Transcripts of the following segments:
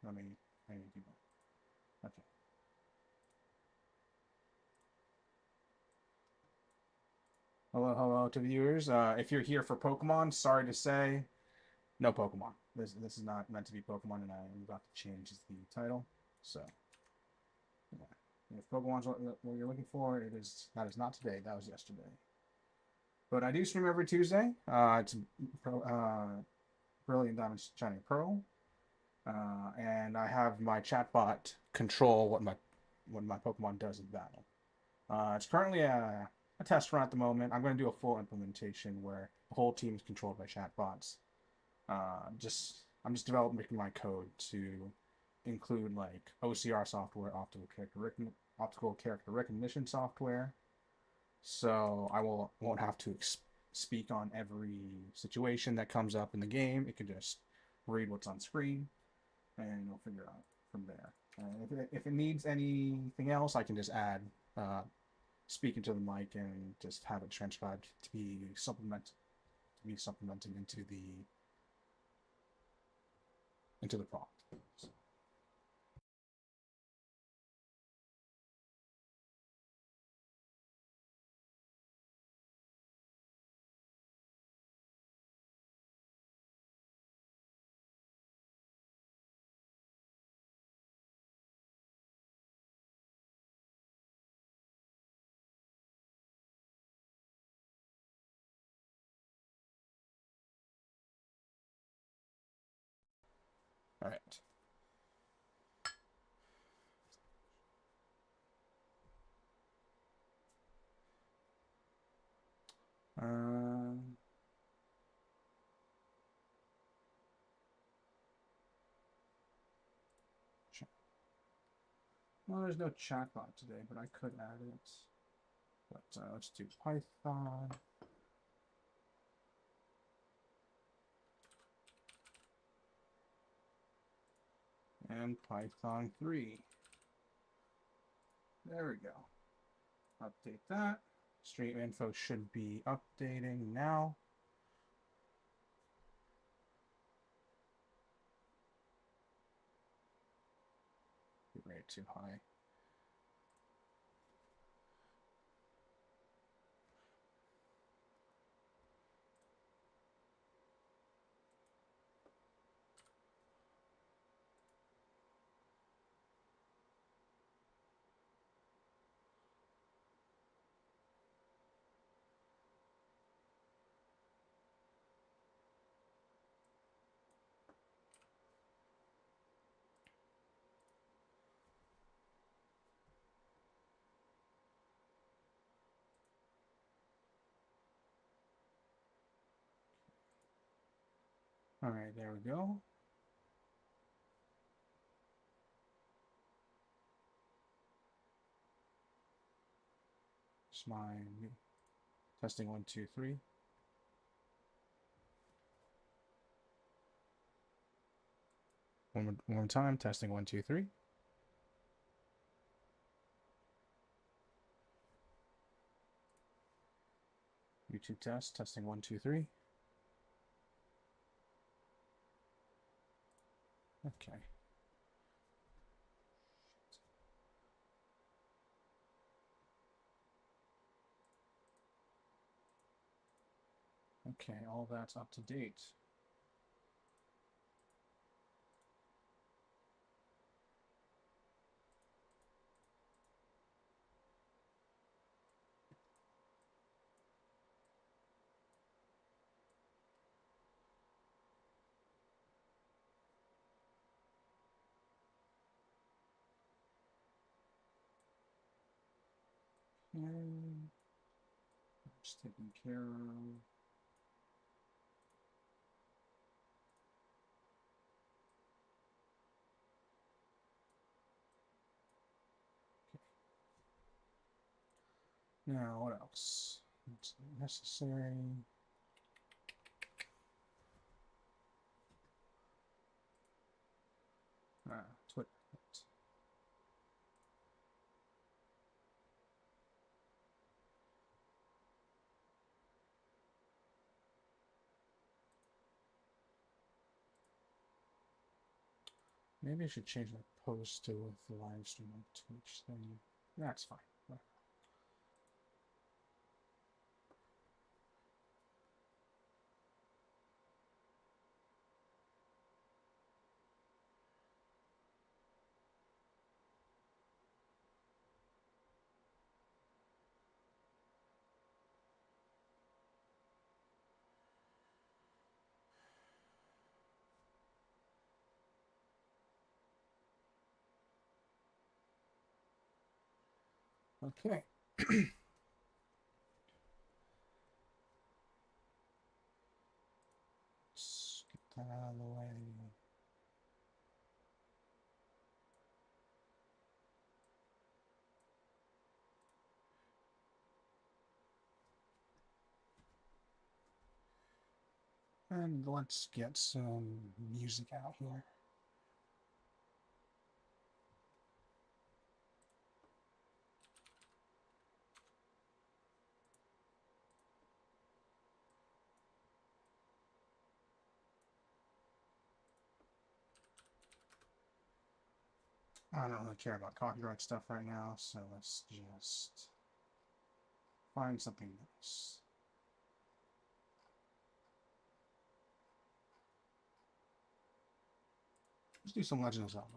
let me do that. Okay. Hello to viewers. If you're here for Pokemon, sorry to say, no Pokemon. This is not meant to be Pokemon, and I'm about to change the title. So, yeah. If Pokemon's what you're looking for, that is not today. That was yesterday. But I do stream every Tuesday. It's Brilliant Diamond Shining Pearl, and I have my chatbot control what my Pokemon does in battle. It's currently a test run at the moment. I'm going to do a full implementation where the whole team is controlled by chatbots. I'm just developing my code to include like OCR software, optical character recognition software. So I won't have to speak on every situation that comes up in the game. It can just read what's on screen, and it'll figure out from there. If it needs anything else, I can just add speak into the mic and just have it transcribed to be supplemented into the prompt. So. All right. Well, there's no chatbot today, but I could add it. But let's do Python. And Python 3. There we go. Update that. Stream info should be updating now. Rate too high. All right, there we go. It's my testing 1, 2, 3. One more time, testing 1, 2, 3. YouTube test, testing 1, 2, 3. Okay. Okay, all that's up to date. Okay. Just taking care of. Now, what else? It's necessary. Twitter. Maybe I should change my post to with the live stream on Twitch thing. That's fine. Okay. Let's get that out of the way. And let's get some music out here. I don't really care about copyright stuff right now, so let's just find something nice. Let's do some Legend of Zelda.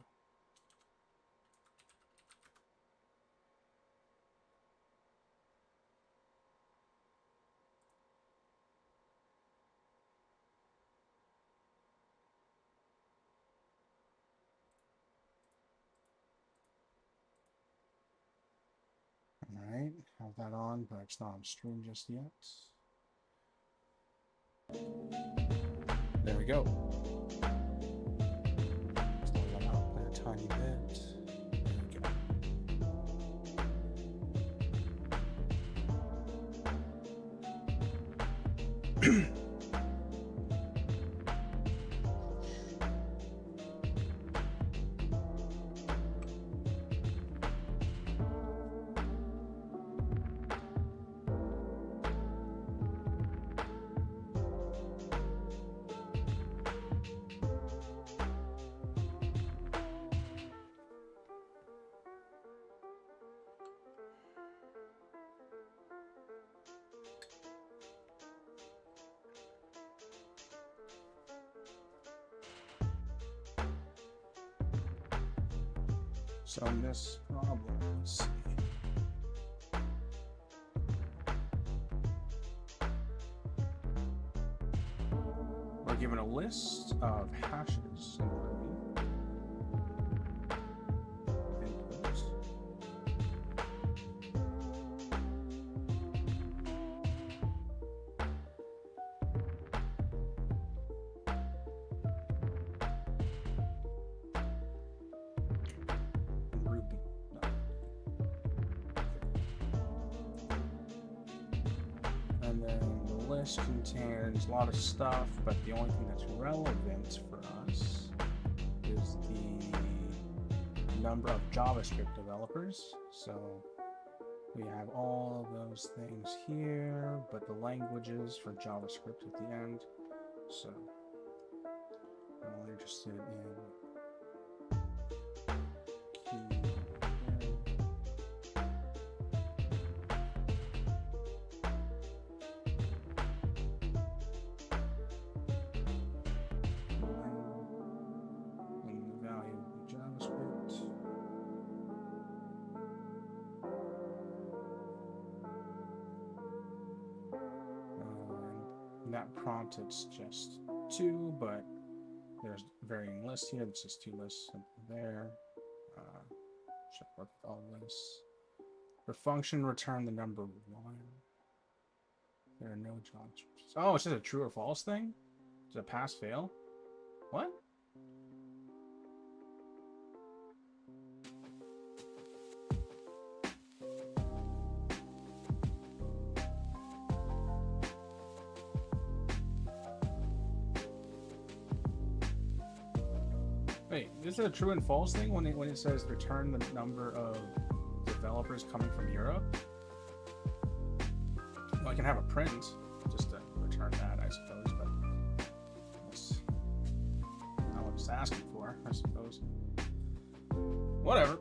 Alright, have that on, but it's not on stream just yet. There we go. Slow that out by a tiny bit. There we go. So in this problem, let's see. We're given a list of hashes in Ruby. Inputs. And then the list contains a lot of stuff, but the only thing that's relevant for us is the number of JavaScript developers. So we have all of those things here, but the languages for JavaScript at the end. So I'm only interested in key. That prompt, it's just 2, but there's varying lists here. It's just 2 lists there. Should work with all lists. The function return the number 1. There are no jobs. Oh, it's just a true or false thing? Is it pass fail? What? Wait, is it a true and false thing when it says return the number of developers coming from Europe? Well, I can have a print just to return that, I suppose, but Just asking for, I suppose. Whatever.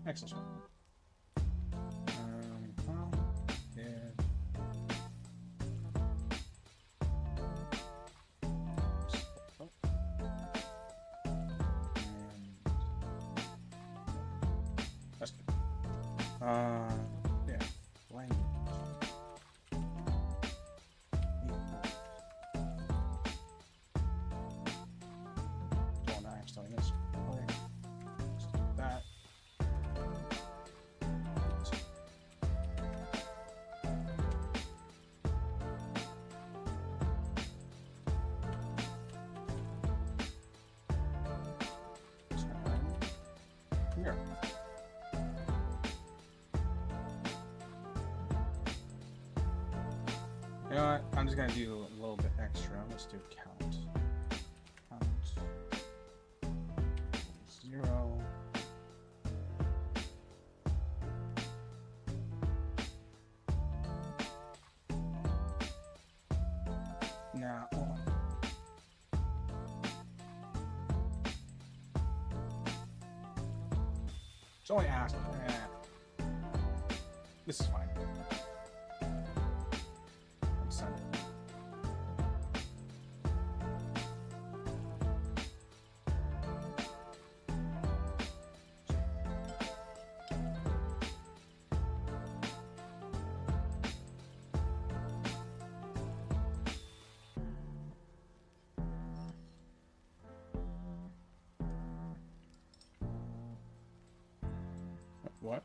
Access one. Yeah. That's good. Yeah. Language. Don't accidentally miss. Let's do that. Here. You know what? I'm just gonna do a little bit extra. Let's do count. Count 0. Now, hold on. It's only asked. This is fine. Let's send it. What?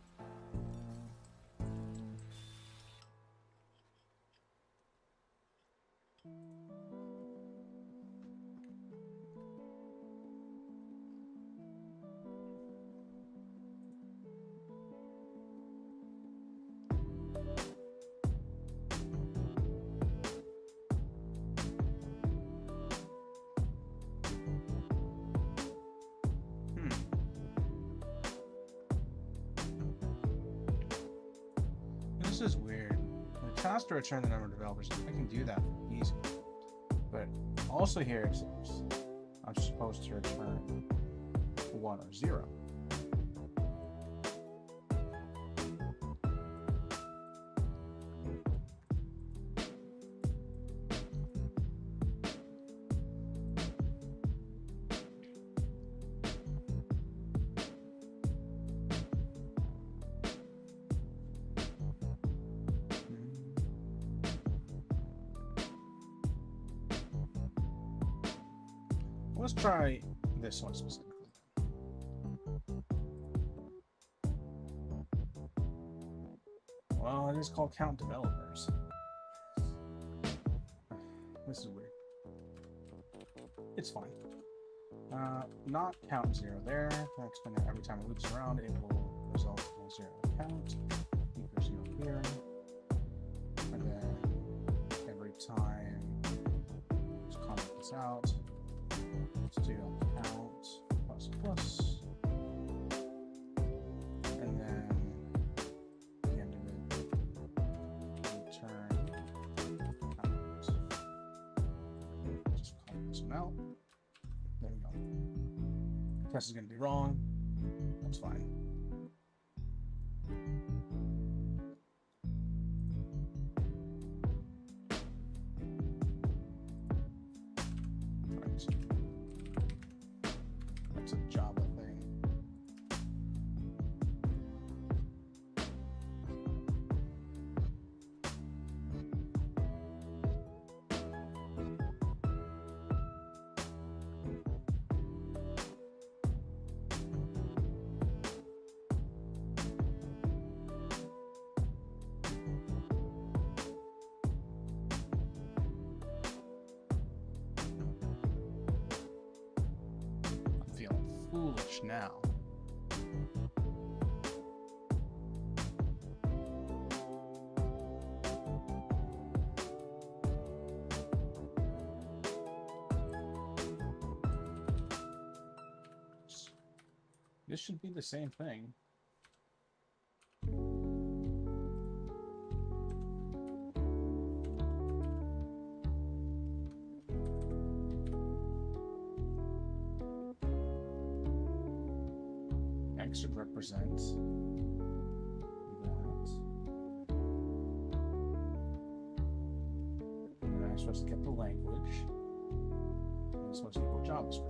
This is weird. The task to return the number of developers, I can do that easy. But also here it says I'm supposed to return 1 or 0. Let's try this one specifically. Well, it is called count developers. This is weird. It's fine. Not count 0 there. Next one, every time it loops around, it will result in a 0 count. Equal 0 here. And then every time, just comment this out. Let's do count plus plus, and then at the end of it, return count. Just comment this one out. There we go. Test is going to be wrong. That's fine. That's a Java thing. Foolish now. This should be the same thing. X should represent that. And then I'm supposed to get the language. And I'm supposed to equal JavaScript.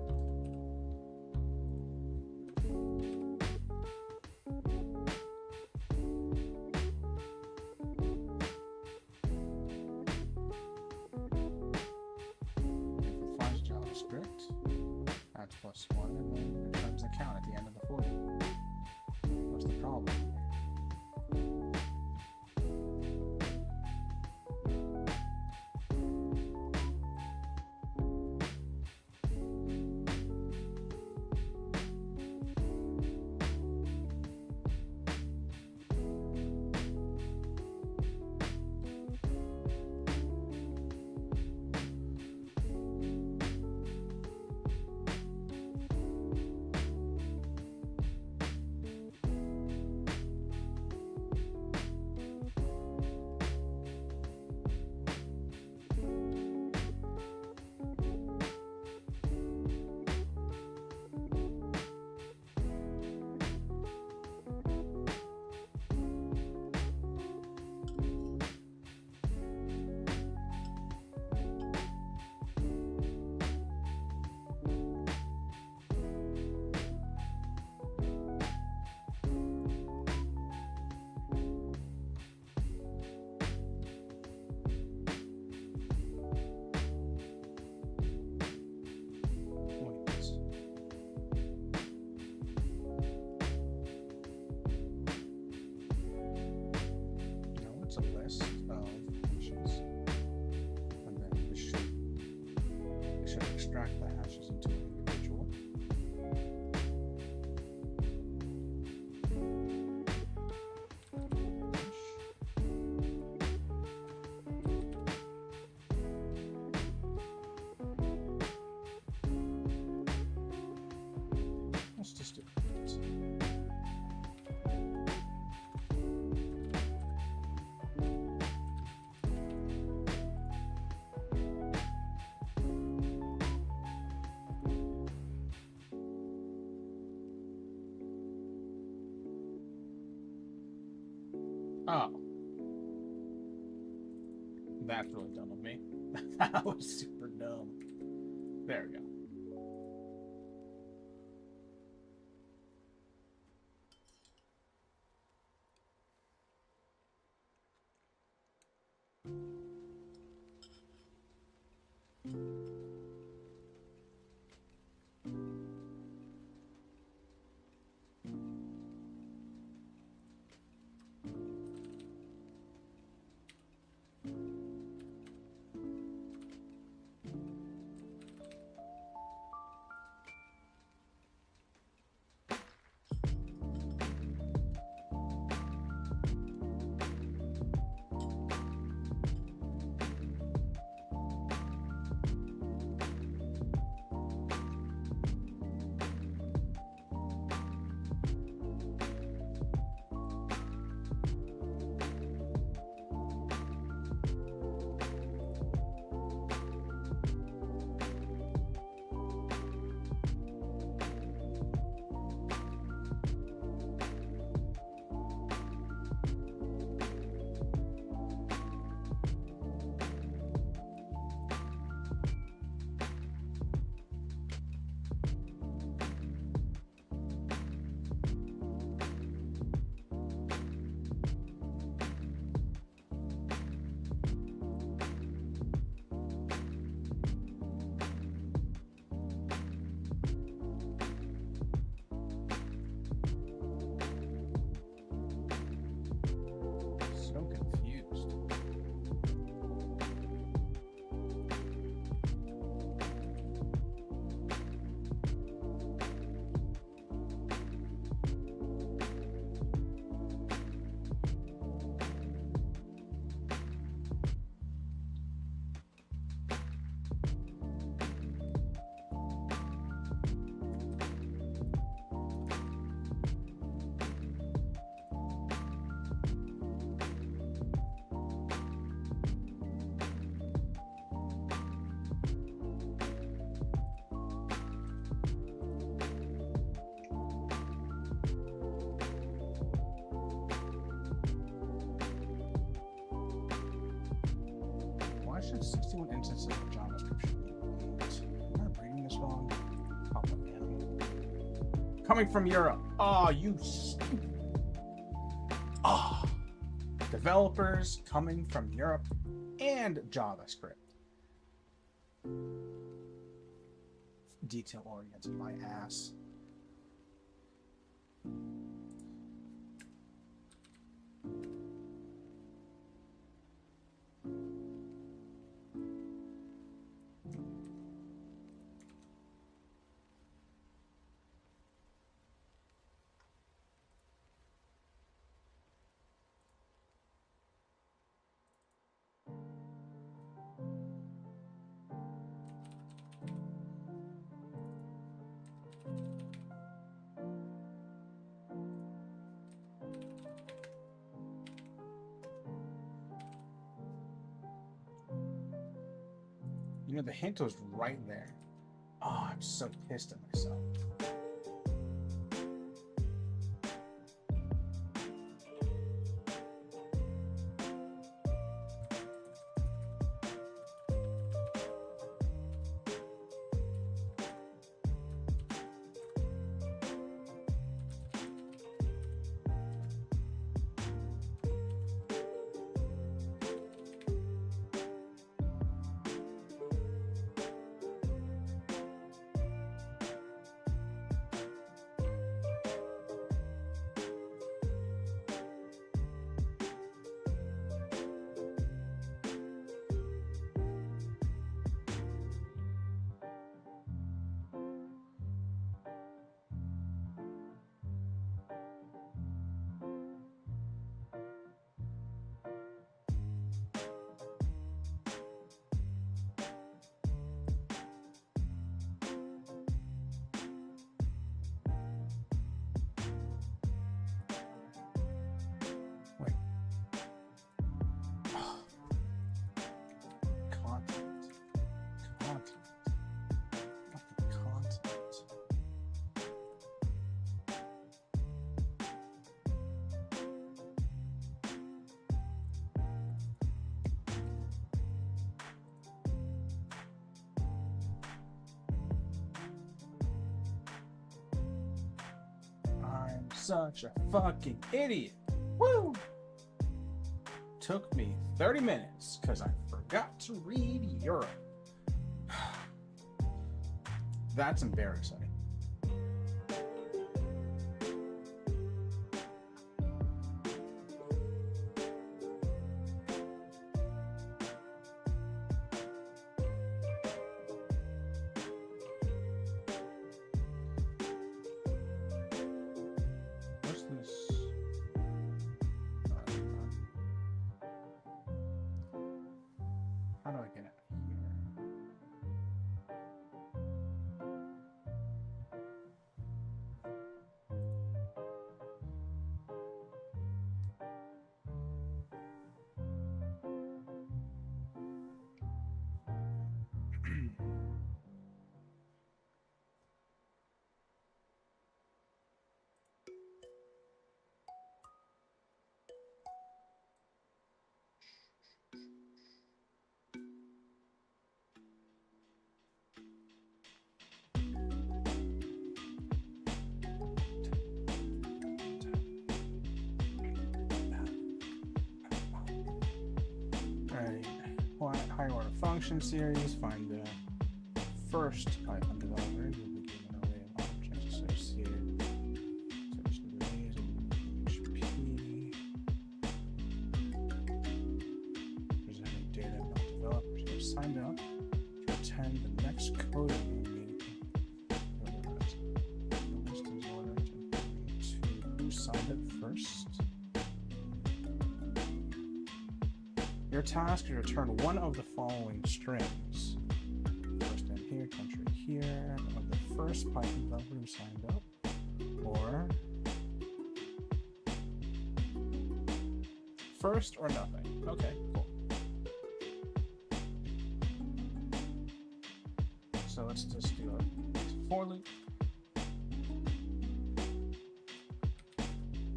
That's +1, and then it returns the count at the end of the for loop. What's the problem here? A list of hashes, and then it should extract the hashes into an individual. Let's just do it. Oh. That's really dumb of me. That was super dumb. There we go. to an instance of JavaScript. Am I reading this wrong? Coming from Europe. Oh, you stupid. Oh. Developers coming from Europe and JavaScript. Detail oriented, my ass. You know, the hint was right there. Oh, I'm so pissed at myself. Such a fucking idiot. Woo! Took me 30 minutes because I forgot to read Europe. That's embarrassing. How do I get out of here? Higher order function series, find the first Python developer. You'll be given an array of objects associated. Search the arrays and PHP. Presenting data about developers who have signed up to attend the next coding meeting. The list is ordered to who signed up first. Your task is to return one of the following strings. First name here, country here, of the first Python developer who signed up, or first or nothing. Okay, cool. So let's just do a for loop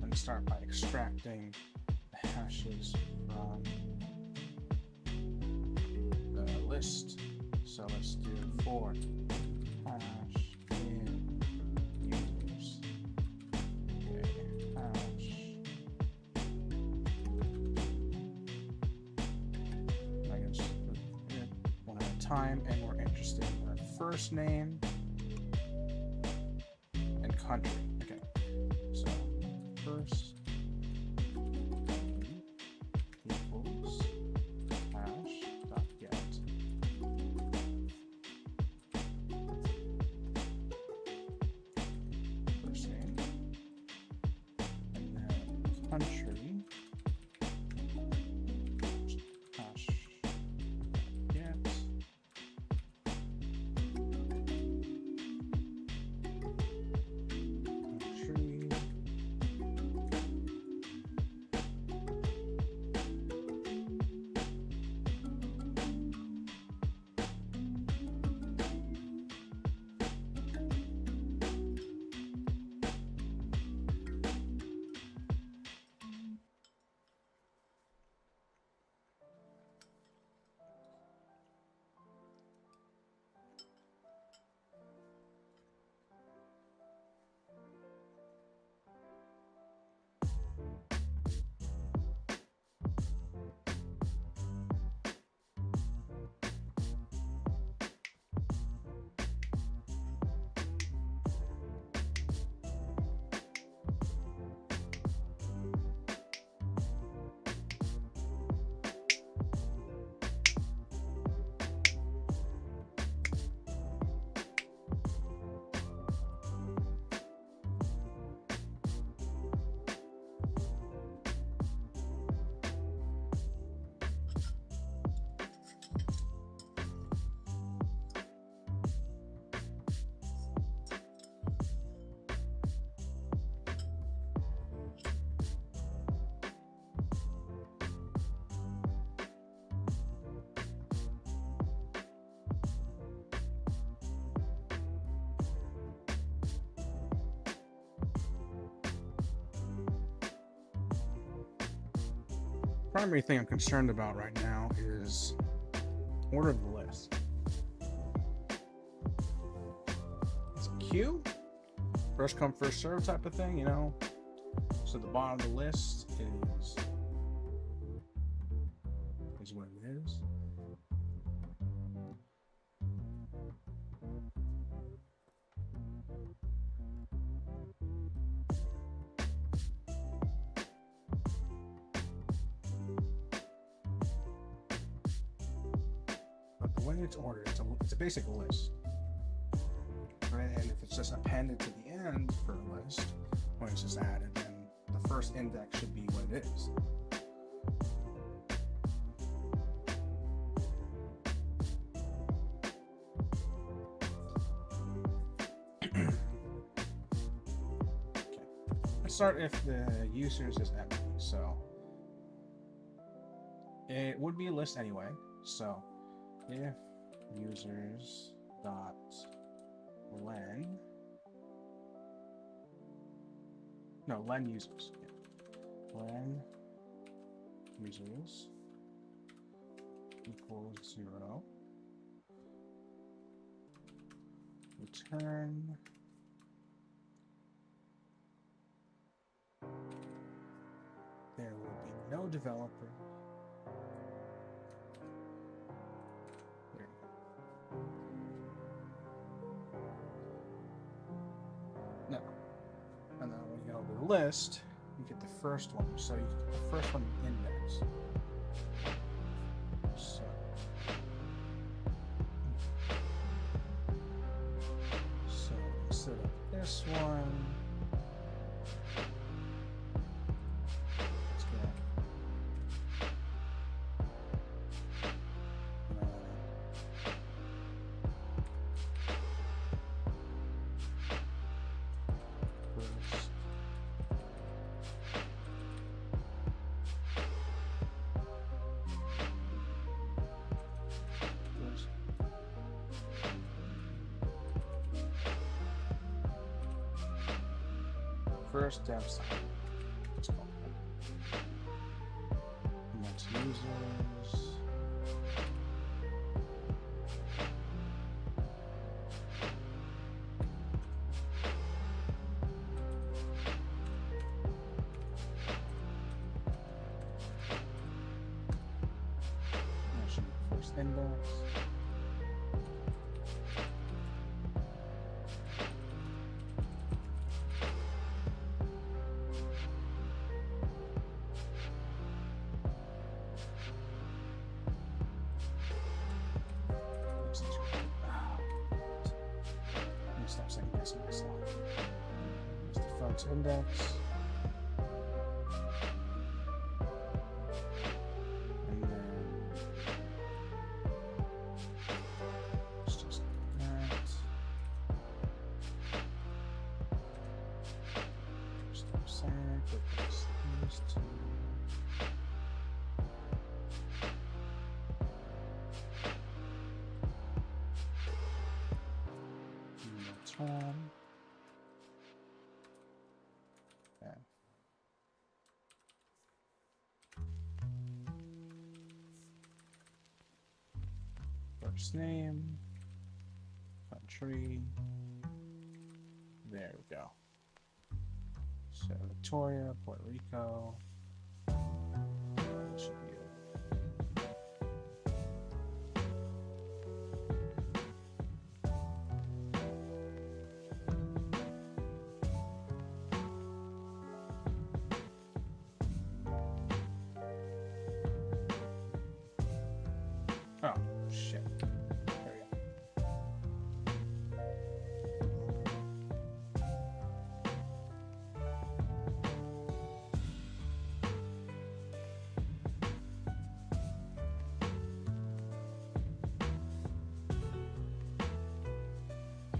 and start by extracting the hashes from list. So let's do for hash in users. Okay, hash. I guess one at a time, and we're interested in our first name and country. Okay, so first equals hash dot get first name, and then country hash get country. Primary thing I'm concerned about right now is order of the list. It's a queue, first come first serve type of thing, you know. So the bottom of the list is what it is. But the way it's ordered, it's a basic list. Right? And if it's just appended to the end for a list, when it's just added, then the first index should be what it is. Okay. Let's start if the users is empty. So it would be a list anyway. So if users dot len users. Yeah. Len users equals 0. Return there will be no developer. There. No. And then when you go to the list, you get the first one. So you get the first one index. So instead of this one, let's go. First. First dev site. Let's call it. Next users. index. Stop second guessing myself. Use the front's index. And then it's just like that. Stop side, replace these two. Okay. First name, country. There we go. So Victoria, Puerto Rico. That should be it. Oh, shit. There we go.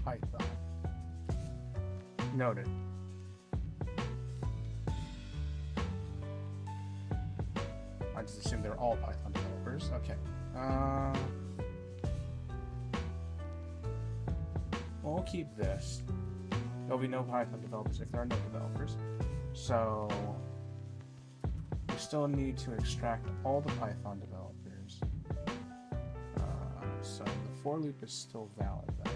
Python. Noted. I just assume they're all Python developers. Okay. Well, we'll keep this. There'll be no Python developers if there are no developers. So we still need to extract all the Python developers. So the for loop is still valid then.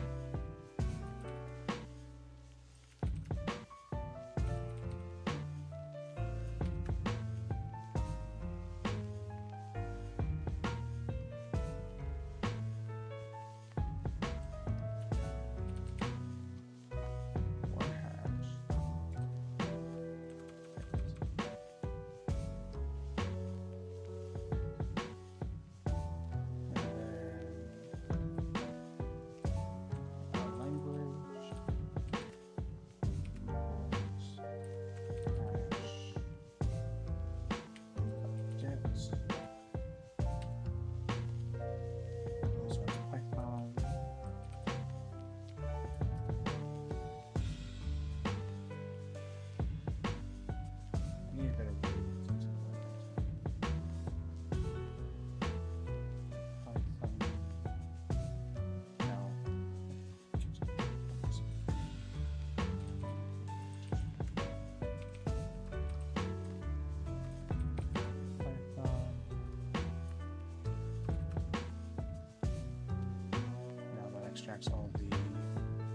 Extracts all of the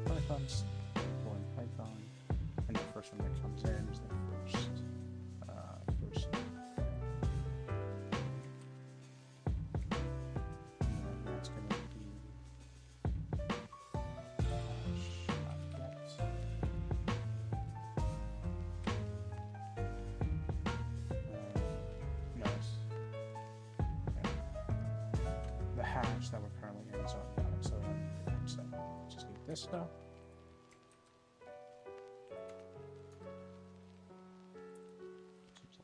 Pythons, deploying Python, and the first one that comes in is the first. And then that's going to be the hash that we're currently in is already got it, so just need this stuff.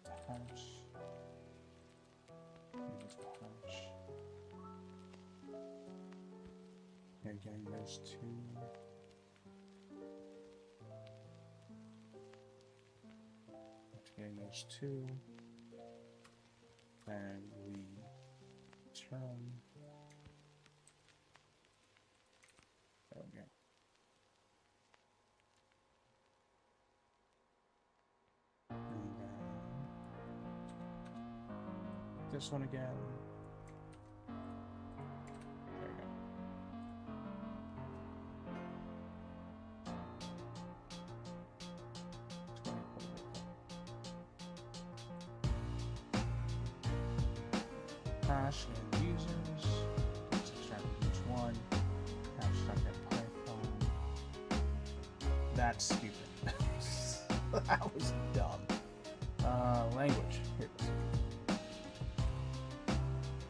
The hash. Here's the hash. And getting those two. After getting those two, and we return. There we go. And then this one again. There we go. Hash and users. That's stupid. That was dumb. Language. Here it is.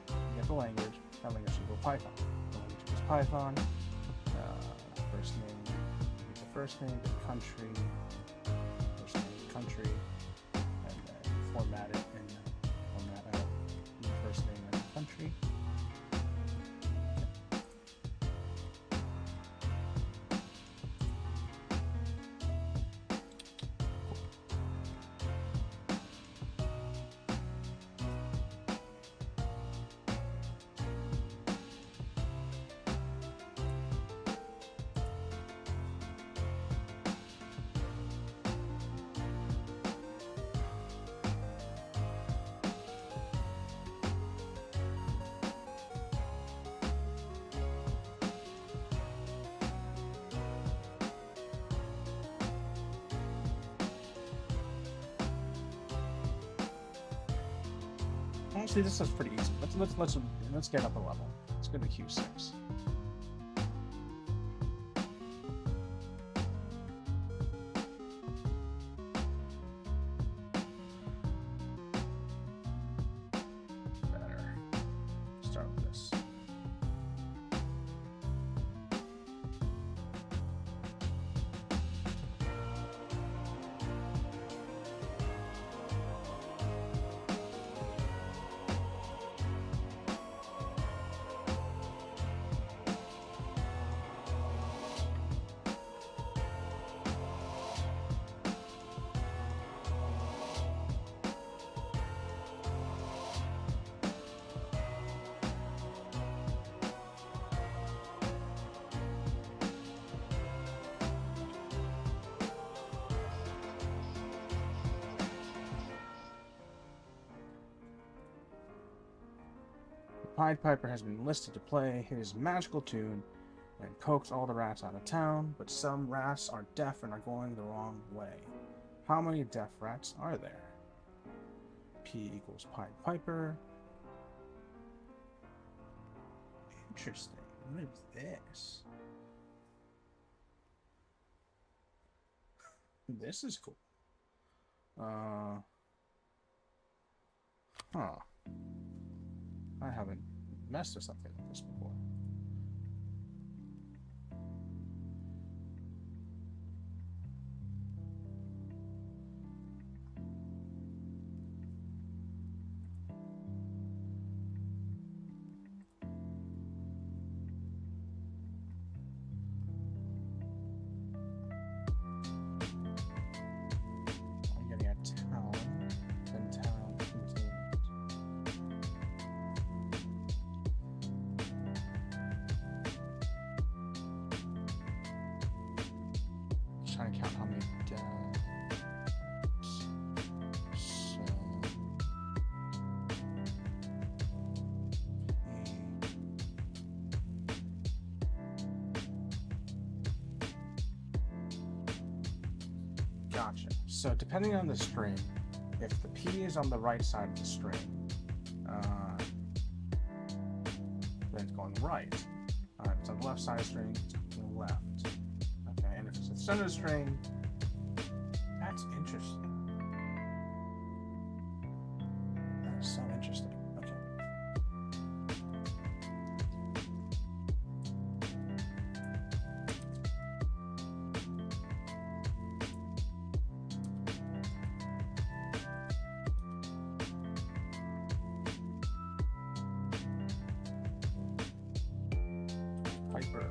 You get the language. That language should go Python. The language is Python. First name. The first name, the country. First name, country. And then format it and format out the first name and the country. Honestly, this is pretty easy. Let's get up a level. Let's go to Q6. Better. Start with this. Pied Piper has been enlisted to play his magical tune and coax all the rats out of town, but some rats are deaf and are going the wrong way. How many deaf rats are there? P equals Pied Piper. Interesting. What is this? This is cool. Huh. I haven't messed with something like this before. I'm getting a town, then town contains. Trying to count how many deaths. So gotcha. So depending on the string, if the P is on the right side of the string, then it's going right. If it's on the left side of the string, it's going left. And if it's the center string, that's interesting. That is so interesting. Okay. Piper.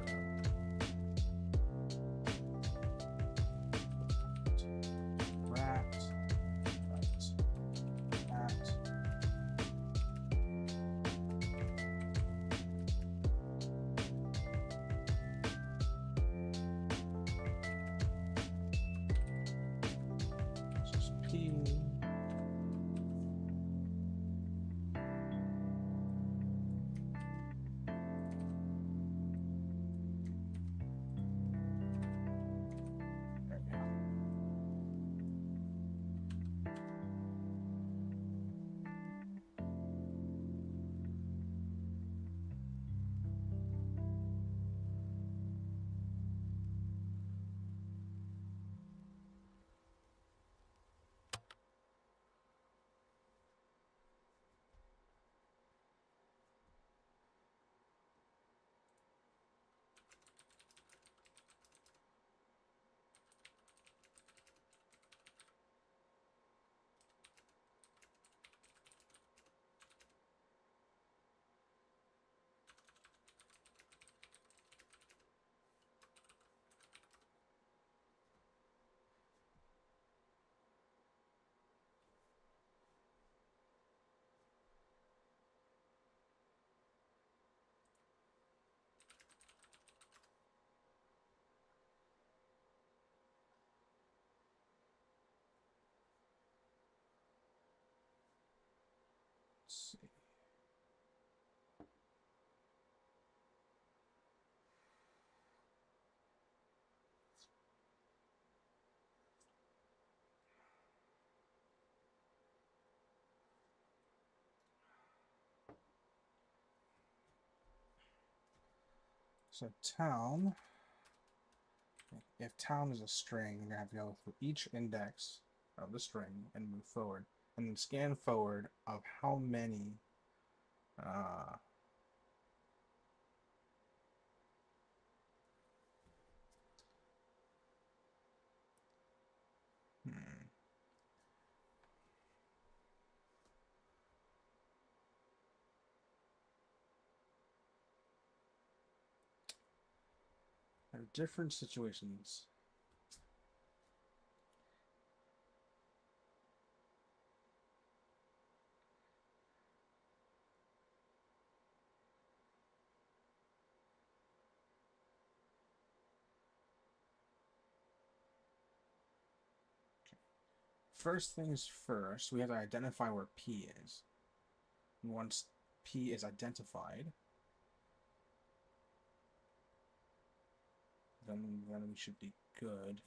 Let's see. So town, if town is a string, you're going to have to go through each index of the string and move forward. And then scan forward of how many uh, hmm, there are different situations. First things first, we have to identify where P is. And once P is identified, then we should be good.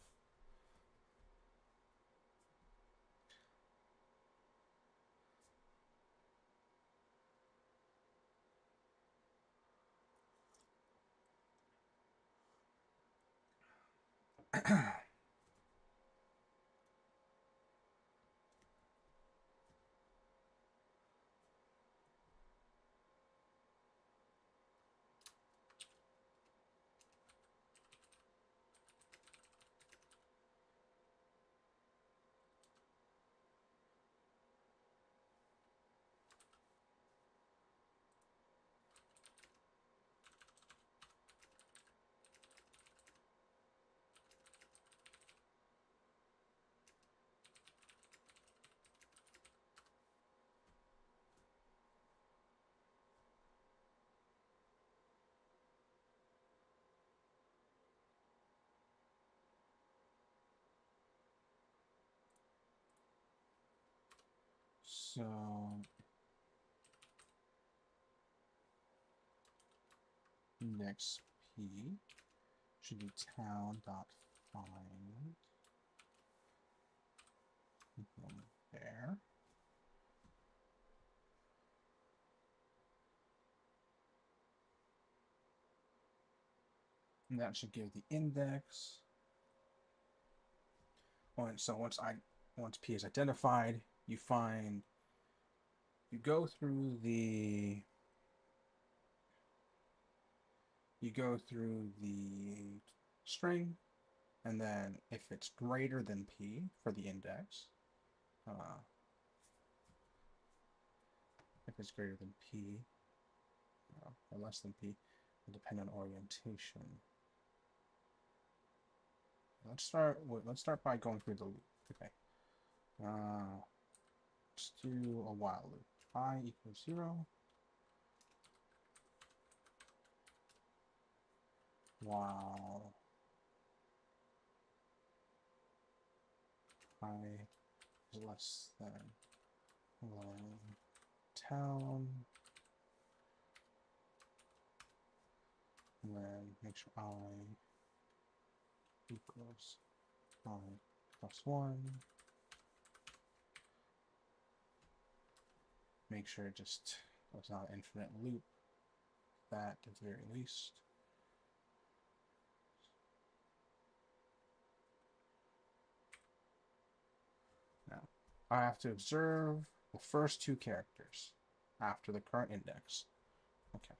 So index P should be town dot find there. And that should give the index. So once P is identified, you go through the string, and then if it's greater than P for the index, if it's greater than P or less than P, will depend on orientation. Let's start by going through the loop. Okay. Let's do a while loop. I equals 0. While I is less than town, and then make sure I equals I plus 1. Make sure it just it's not an infinite loop, that at the very least. Now, I have to observe the first two characters after the current index. Okay.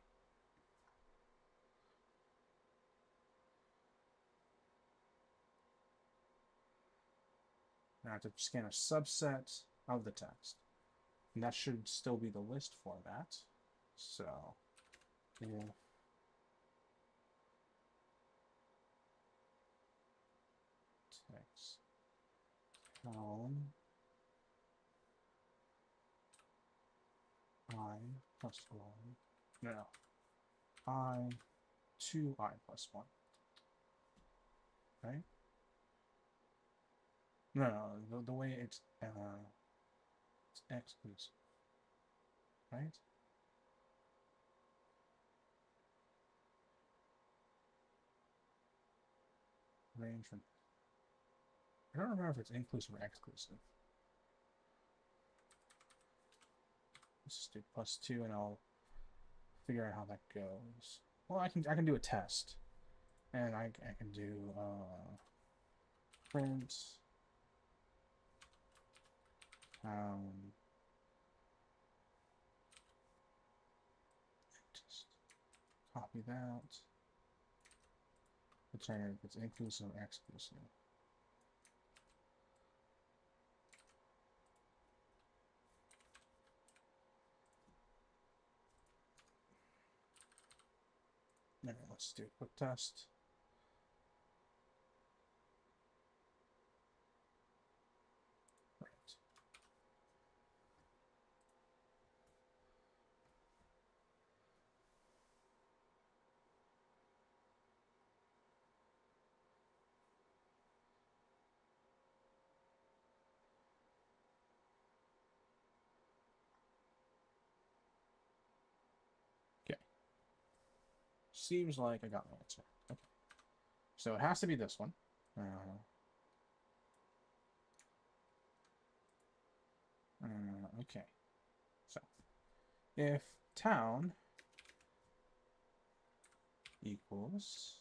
Now I have to scan a subset of the text. And that should still be the list format. So, if text town I plus 1, no, I 2I plus 1, right? No, the way it's x, please. right? Range from, I don't remember if it's inclusive or exclusive. Let's just do +2 and I'll figure out how that goes. Well, I can do a test. And I can do print just copy that. Return if it's inclusive or exclusive. Now let's do a quick test. Right. Okay. Seems like I got my answer. Okay. So it has to be this one. Okay. So if town equals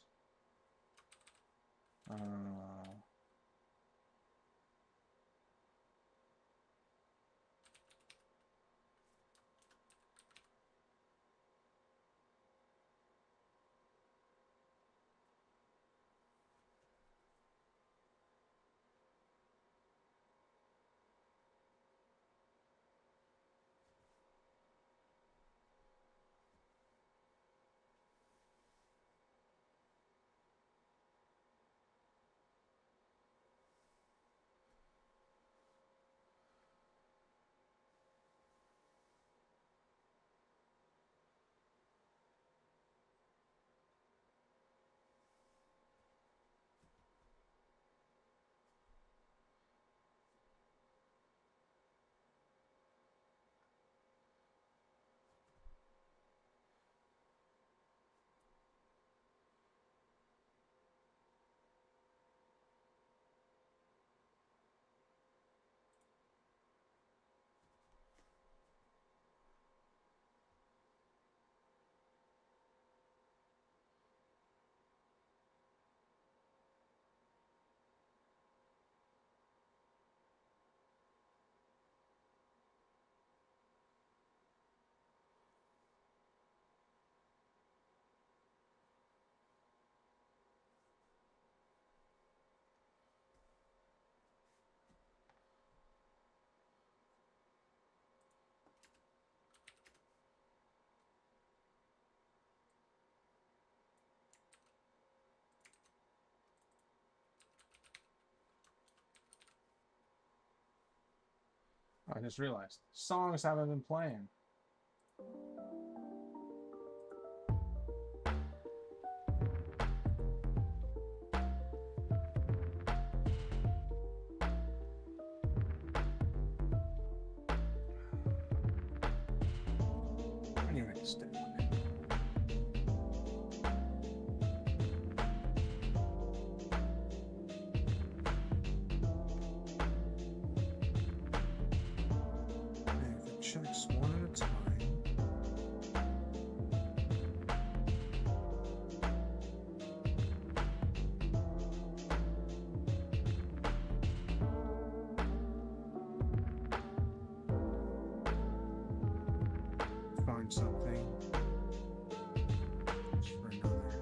I just realized songs haven't been playing. I need to make a stick. Checks one at a time. Find something for another.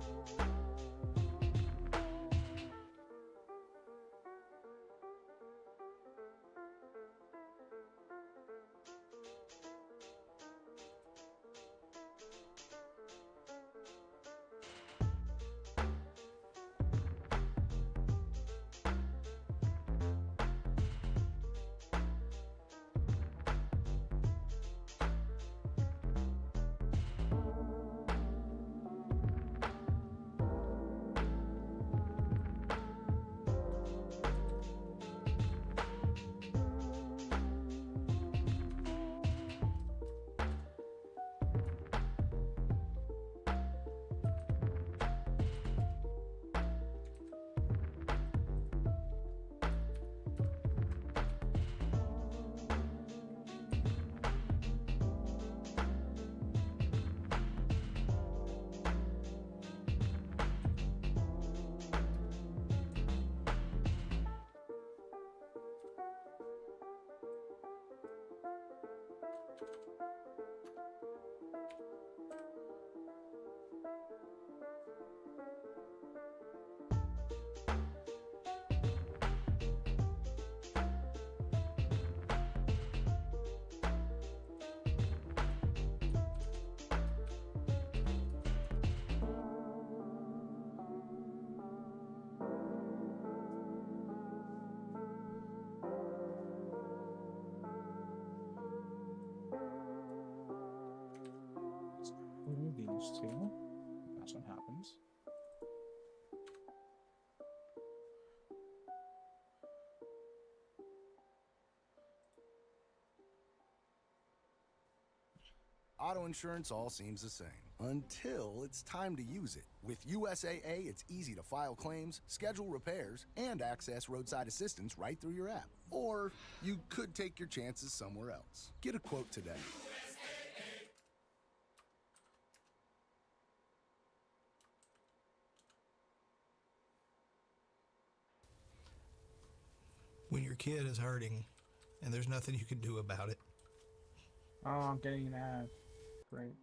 supposed to. That's what happens. Auto insurance all seems the same until it's time to use it. With USAA, it's easy to file claims, schedule repairs, and access roadside assistance right through your app. Or you could take your chances somewhere else. Get a quote today. When your kid is hurting and there's nothing you can do about it. Oh, I'm getting an ad. Great.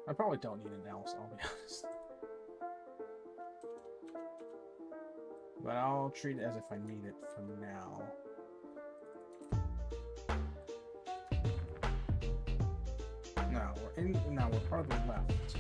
I probably don't need an else, I'll be honest. But I'll treat it as if I need it for now. Now we're part of the left.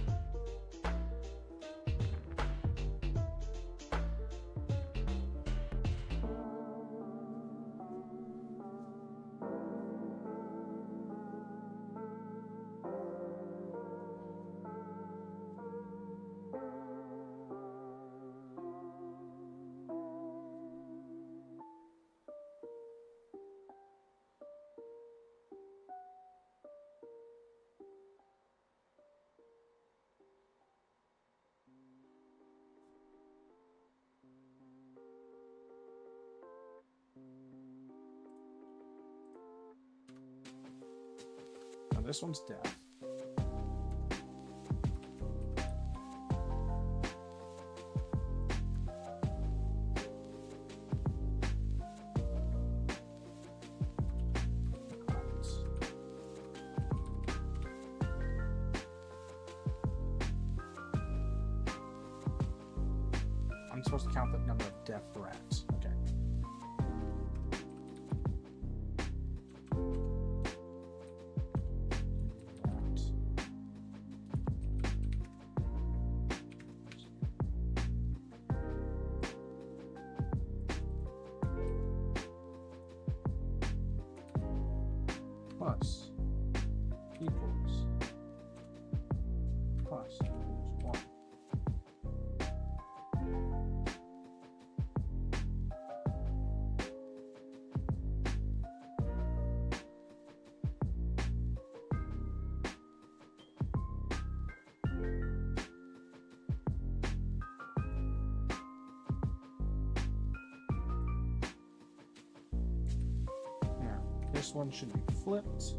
Now this one's deaf. I'm supposed to count the number of deaf rats. Okay. Plus equals 1. Now, this one should be flipped.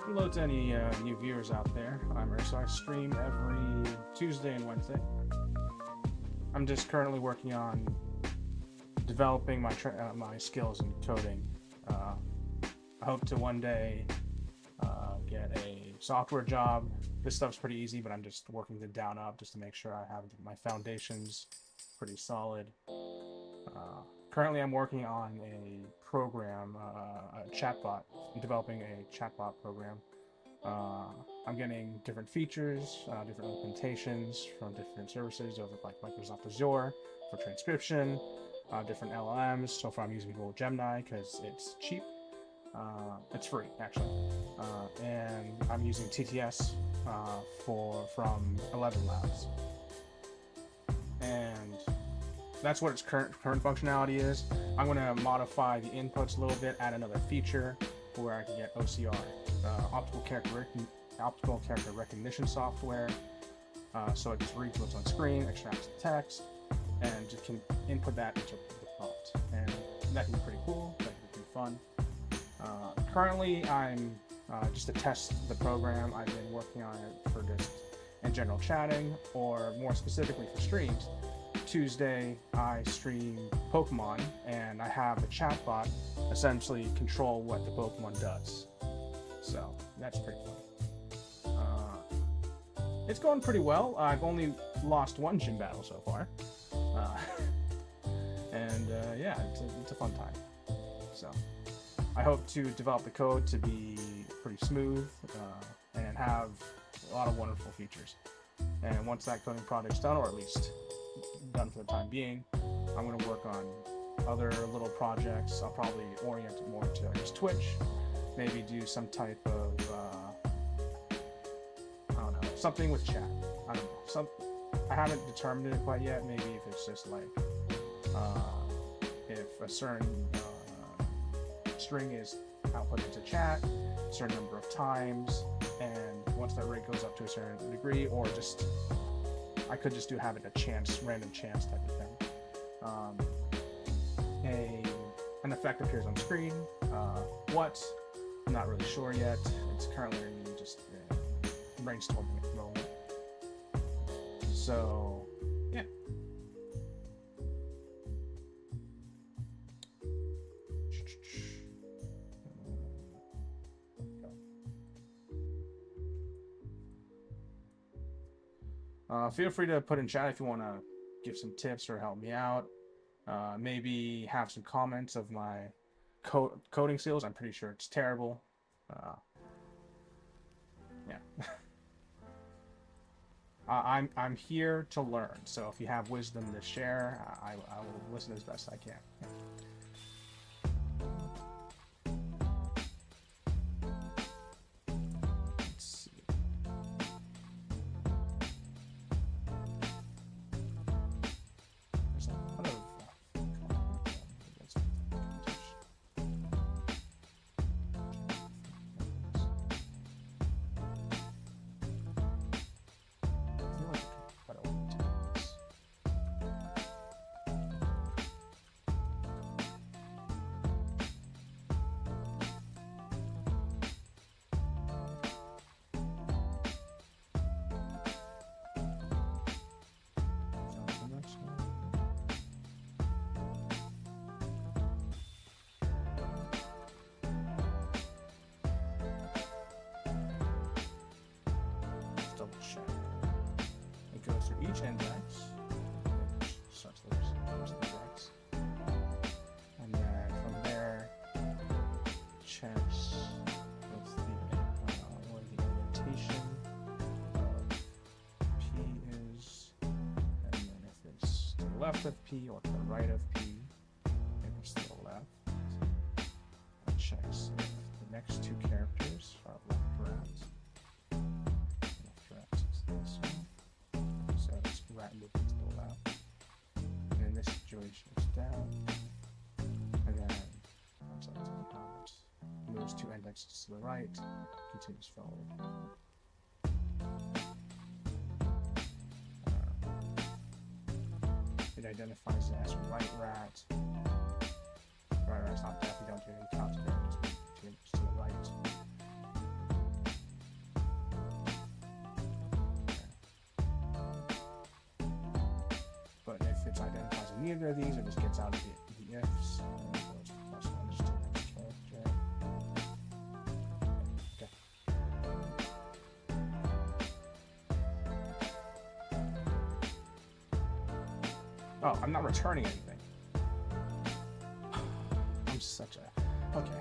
Hello to any new viewers out there. So I stream every Tuesday and Wednesday. I'm just currently working on developing my skills in coding. I hope to one day get a software job. This stuff's pretty easy, but I'm just working it down up just to make sure I have my foundations pretty solid. Currently, I'm working on a program, a chatbot. I'm developing a chatbot program. I'm getting different features, different implementations from different services over like Microsoft Azure for transcription, different LLMs. So far, I'm using Google Gemini because it's cheap. It's free, actually. And I'm using TTS from 11 Labs. And that's what its current functionality is. I'm going to modify the inputs a little bit, add another feature where I can get OCR, optical character recognition software. So it just reads what's on screen, extracts the text, and just can input that into the prompt. And that can be pretty cool. That can be pretty fun. Currently, I'm just to test the program. I've been working on it for just in general chatting, or more specifically for streams. Tuesday, I stream Pokemon, and I have the chatbot essentially control what the Pokemon does. So that's pretty fun. It's going pretty well. I've only lost one gym battle so far, and yeah, it's a fun time. So I hope to develop the code to be pretty smooth and have a lot of wonderful features. And once that coding project's done, or at least done for the time being, I'm going to work on other little projects. I'll probably orient it more to just Twitch, maybe do some type of I don't know, something with chat. I don't know, I haven't determined it quite yet. Maybe if it's just like if a certain string is output into chat a certain number of times, and once that rate goes up to a certain degree, or just I could just have it a random chance type of thing. An effect appears on screen. What? I'm not really sure yet. It's currently just brainstorming at the moment. So, yeah. Feel free to put in chat if you want to give some tips or help me out. Maybe have some comments of my coding skills. I'm pretty sure it's terrible. Yeah. I'm here to learn. So if you have wisdom to share, I will listen as best I can. Yeah. It goes through each index, starts the first index, and then from there checks what's the orientation of P is, and then if it's to the left of P or to the right of P, if it's to the left, it checks if the next two characters are left or right. Rat moving to the left, and in this situation it's down, and then once that's the moves two indexes to the right, continues forward. It identifies it as right rat. Right rat's not deaf, you don't do any counts there, just move two index to the right. either of these or just gets out of the ifs. Okay. Oh, I'm not returning anything. I'm such a... Okay.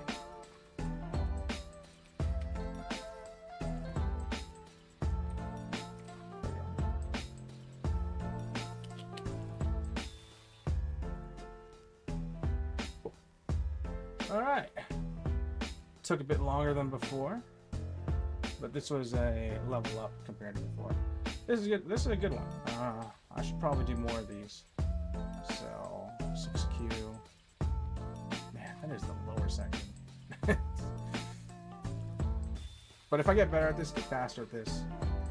Alright. Took a bit longer than before, but this was a level up compared to before. This is good. This is a good one. I should probably do more of these. So 6Q. Man, that is the lower section. But if I get better at this, get faster at this,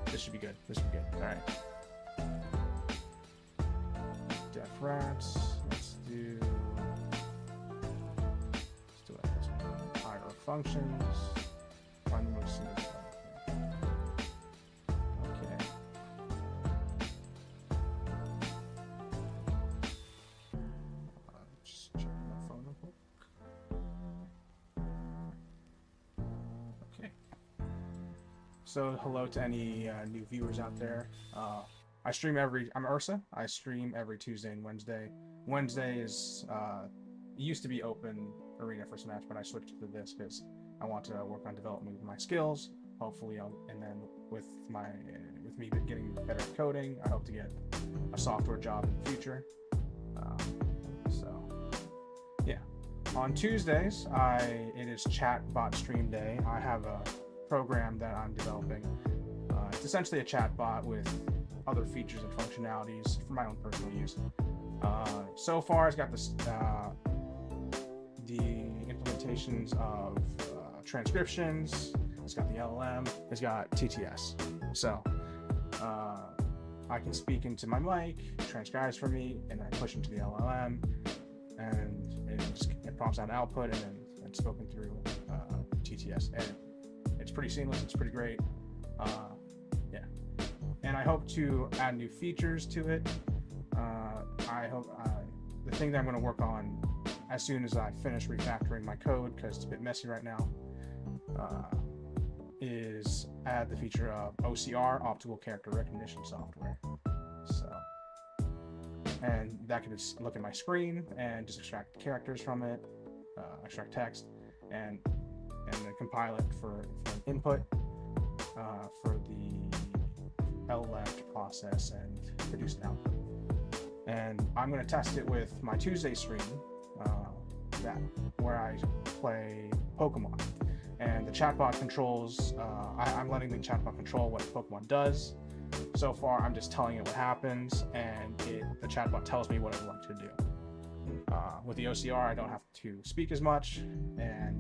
this should be good. This should be good. All right. Def rats. Let's do it this one. Higher functions. Find the most significant. Okay. Just check my phone real quick. Okay. So hello to any new viewers out there. I stream I'm Ursa. I stream every Tuesday and Wednesday. Wednesday is it used to be open arena for Smash, but I switched to this because I want to work on developing my skills. Hopefully, and then with me getting better at coding, I hope to get a software job in the future. So yeah, on Tuesdays, it is chatbot stream day. I have a program that I'm developing. It's essentially a chatbot with other features and functionalities for my own personal use. So far, it's got this, the implementations of transcriptions. It's got the LLM. It's got TTS. So I can speak into my mic, transcribes for me, and then I push into the LLM, and it prompts out output, and then it's spoken through TTS. And it's pretty seamless. It's pretty great. Yeah. And I hope to add new features to it. I hope the thing that I'm going to work on as soon as I finish refactoring my code, because it's a bit messy right now, is add the feature of OCR, optical character recognition software. So, and that can just look at my screen and just extract characters from it, extract text, and then compile it for an input for the LLM to process and produce an output. And I'm going to test it with my Tuesday stream, where I play Pokemon. And the chatbot controls, I'm letting the chatbot control what Pokemon does. So far, I'm just telling it what happens, and the chatbot tells me what I would like to do. With the OCR, I don't have to speak as much, and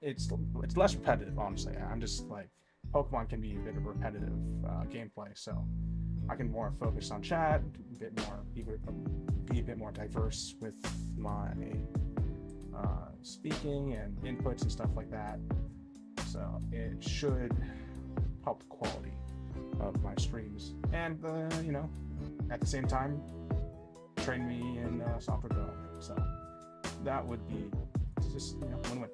it's less repetitive, honestly. I'm just like, Pokemon can be a bit of repetitive gameplay, so I can more focus on chat, be a bit more diverse with my speaking and inputs and stuff like that. So it should help the quality of my streams, and at the same time, train me in software development. So that would be just win-win.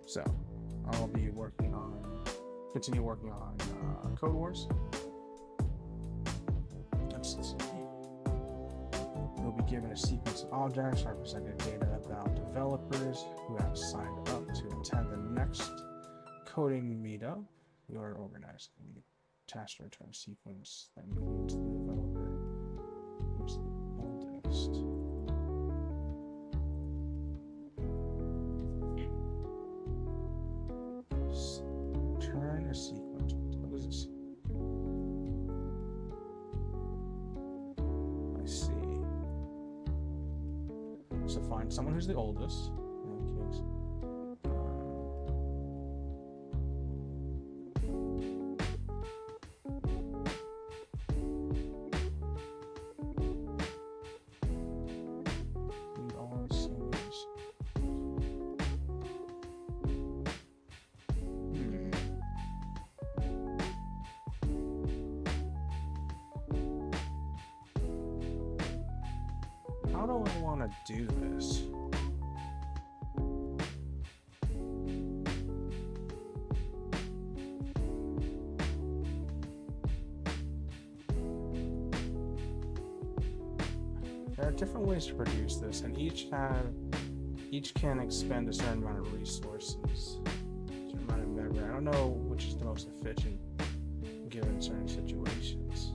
So I'll be continue working on CodeWars. Let's see. We'll be given a sequence of objects representing data about developers who have signed up to attend the next coding meetup. We are organizing task to return a sequence that includes the developer who's the oldest. Turn a sequence. What is this? I see. So find someone who's the oldest. In that case. And all seniors. how do I want to do this? There are different ways to produce this, and each can expend a certain amount of resources, a certain amount of memory. I don't know which is the most efficient given certain situations.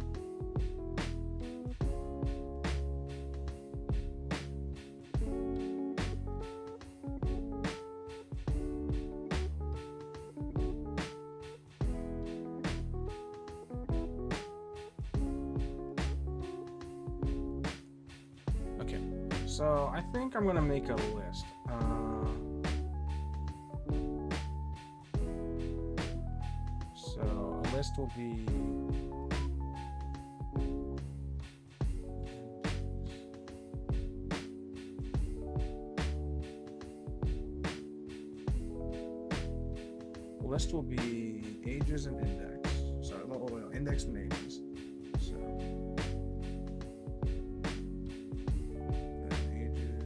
Okay, so I think I'm gonna make a list. So a list will be ages and index. So index and ages. So ages.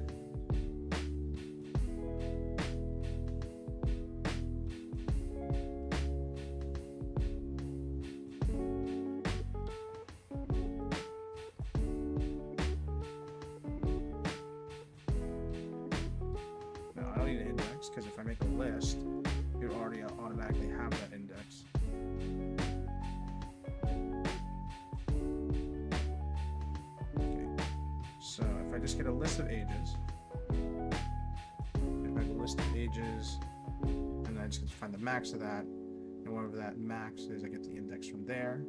No, I don't need an index because if I make a list, it would already automatically have that index. Okay, so if I just get a list of ages, and I just get to find the max of that, and whatever that max is, I get the index from there.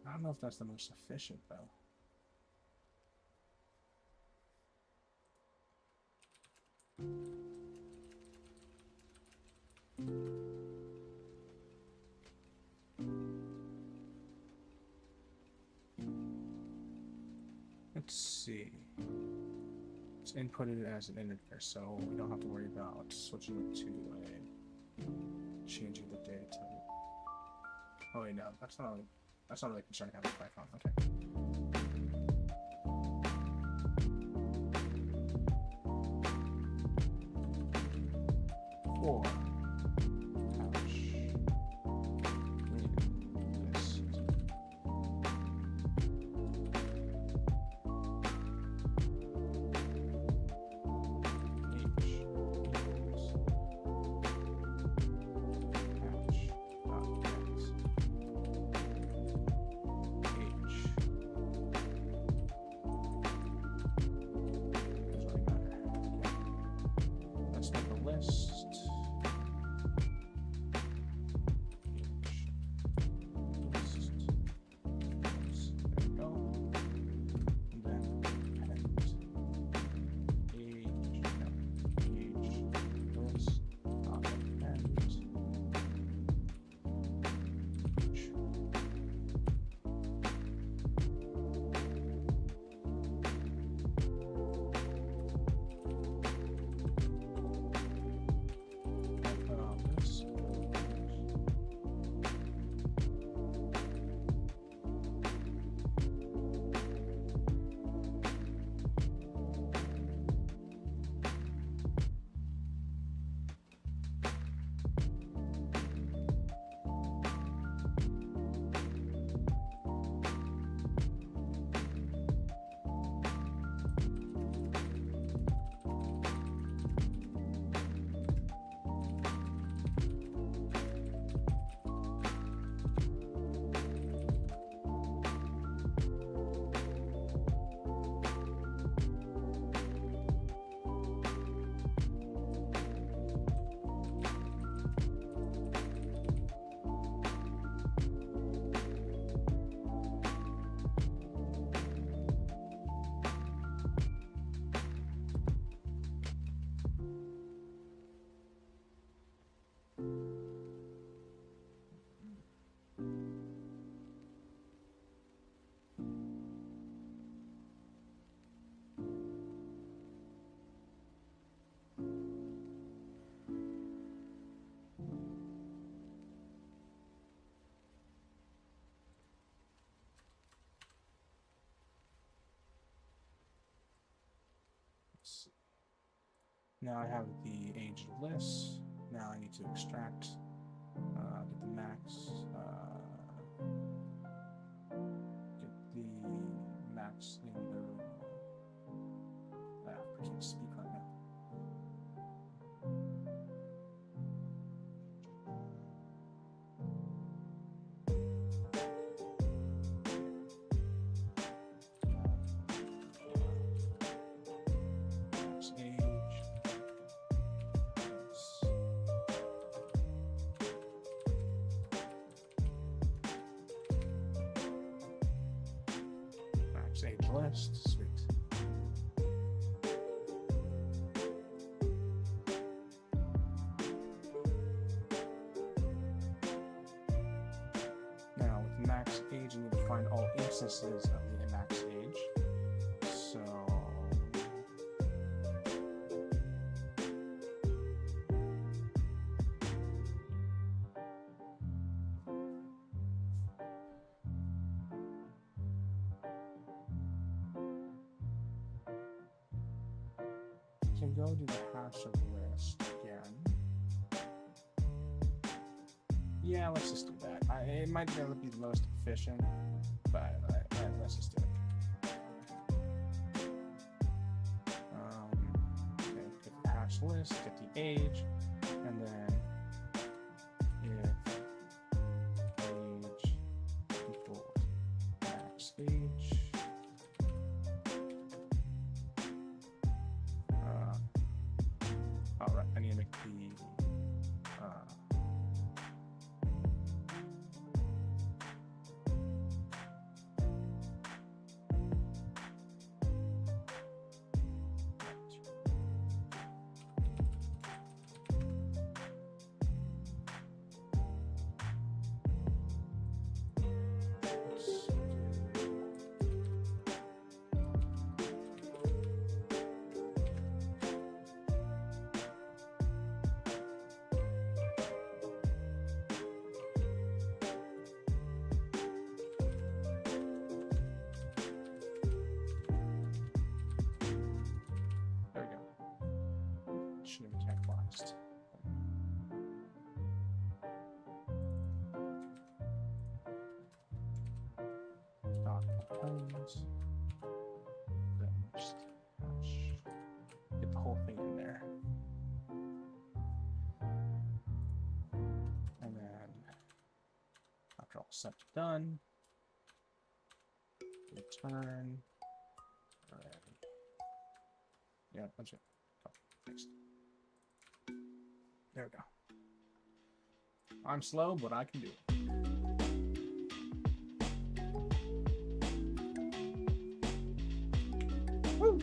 I don't know if that's the most efficient though. Let's see. Let's input it as an integer, so we don't have to worry about switching it to a changing the data type. Oh wait, no, that's not really concerning having Python. Okay. Four. Ouch. This. Let's make a list. Now I have the age list. Now I need to extract, get the max, get the max in the. I can't speak right now. Max age. Max age list. Sweet. Now with max age, you need to find all instances of the max age. So you can go to the hash of list again. Yeah, let's just do that. It might be able to be the most efficient, but let's just do it. Okay, get the hash list, get the age, and then if age equals max age, all right, I need to make the there we go. Shouldn't have capitalized. Dot components. Then just hash. Get the whole thing in there. And then after all set done, return. Yeah, that's it. Oh, next. There we go. I'm slow, but I can do it. Woo!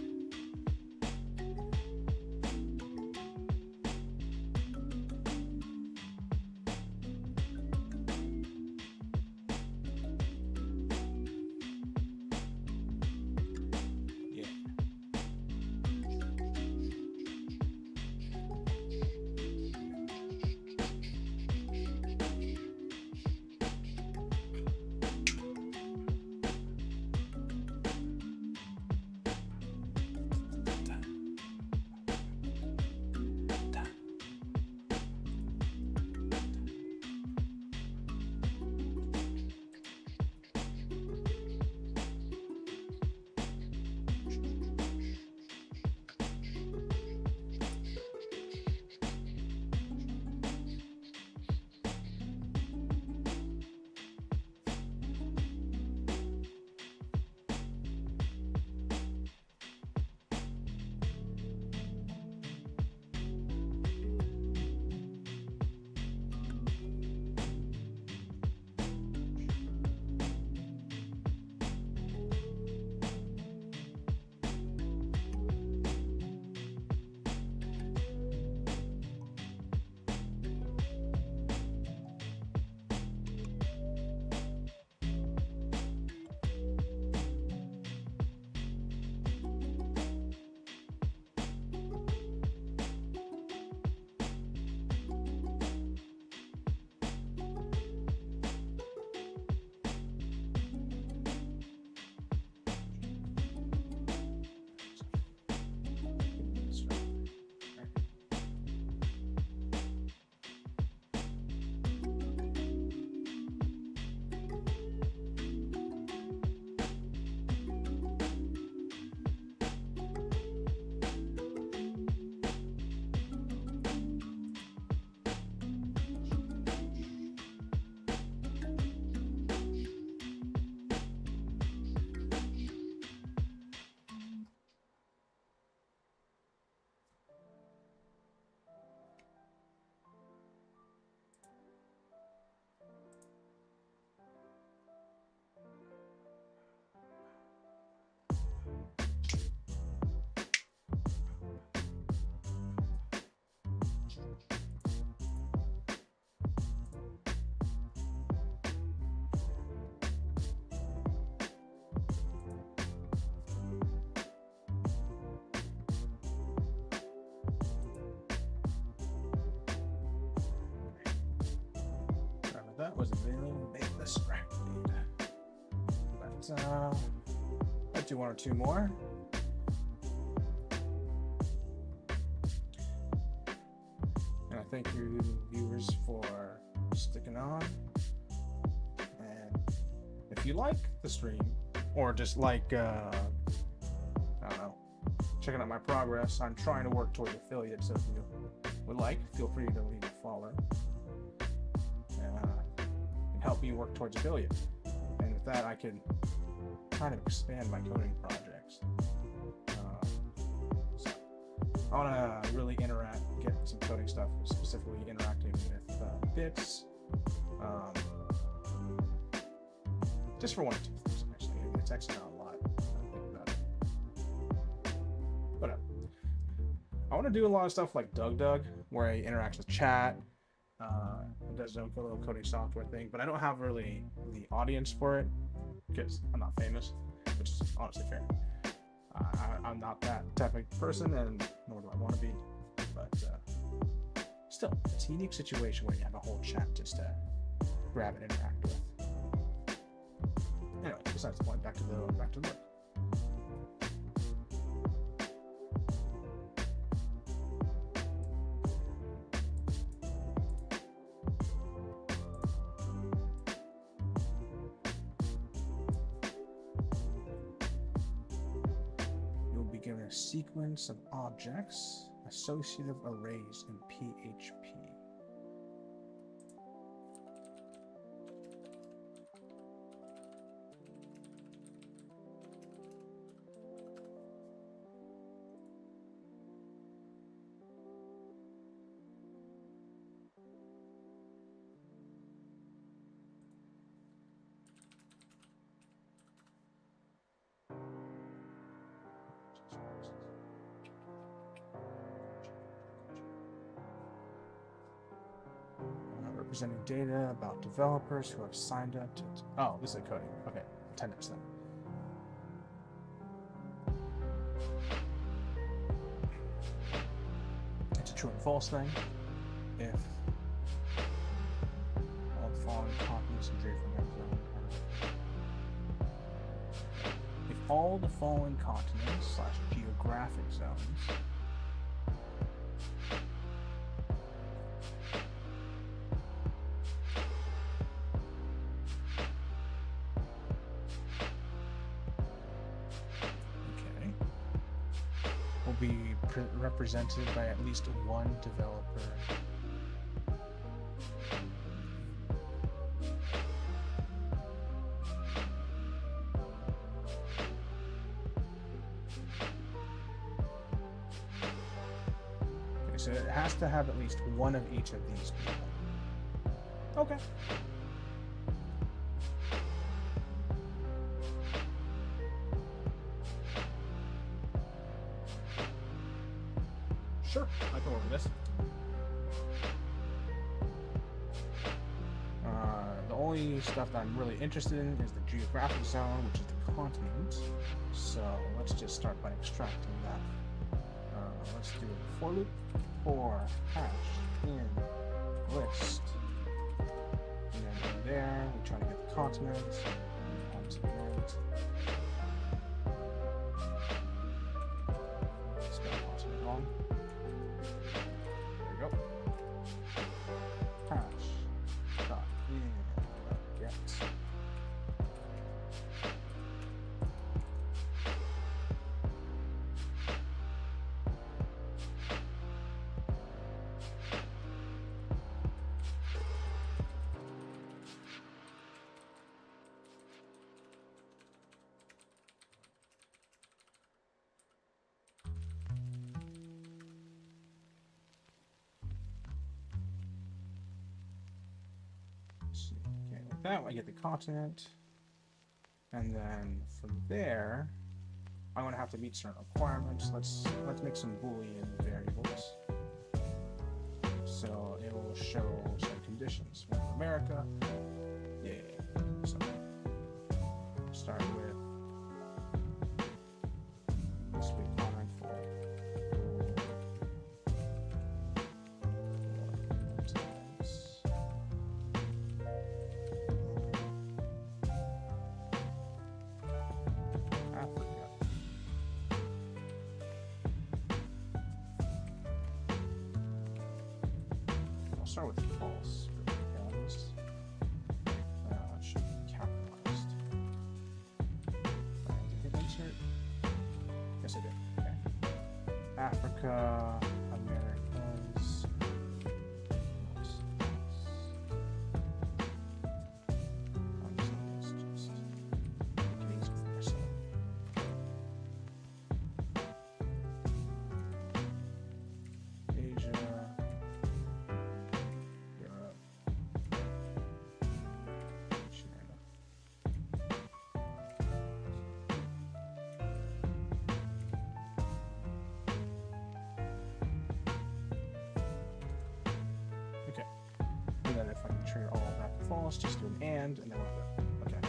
Yeah. That was a little bit distracted. But let's do one or two more. And I thank you viewers for sticking on. And if you like the stream, or just like I don't know, checking out my progress, I'm trying to work towards affiliate, so if you would like, feel free to leave a follow. Help me work towards affiliate, and with that I can kind of expand my coding projects. So I want to really get some coding stuff, specifically interacting with bits, just for one or two things. Actually, it's actually not a lot. I think about it. Whatever. I want to do a lot of stuff like Doug, where he interacts with chat. Does his own little coding software thing, but I don't have really the audience for it because I'm not famous, which is honestly fair. I'm not that type of person, and nor do I want to be. But still, it's a unique situation where you have a whole chat just to grab and interact with. Anyway, besides the point, back to the work. Given a sequence of objects, associative arrays in PHP. Representing data about developers who have signed up to... Oh, this is coding. Okay, attendance then. It's a true and false thing. If all the following copies of if all the following continents / geographic zones be represented by at least one developer. Okay, so it has to have at least one of each of these people. Okay. Sure, I can work with this. The only stuff that I'm really interested in is the geographic zone, which is the continent. So let's just start by extracting that. Let's do a for loop for hash in list. And then from there, we try to get the continent. Spell continent wrong. There we go. Hash dot in get. Okay, with that I get the continent, and then from there I'm going to have to meet certain requirements. Let's make some Boolean variables. So it will show some conditions. One for America. Yeah. So start with this week line for Africa. I'll start with false. It should be capitalized. Did I hit insert? Yes, I did. Okay. Africa, Americas. Asia, Europe, China. Okay. And then if I can trigger all of that to false, just do an and then we're good. Okay.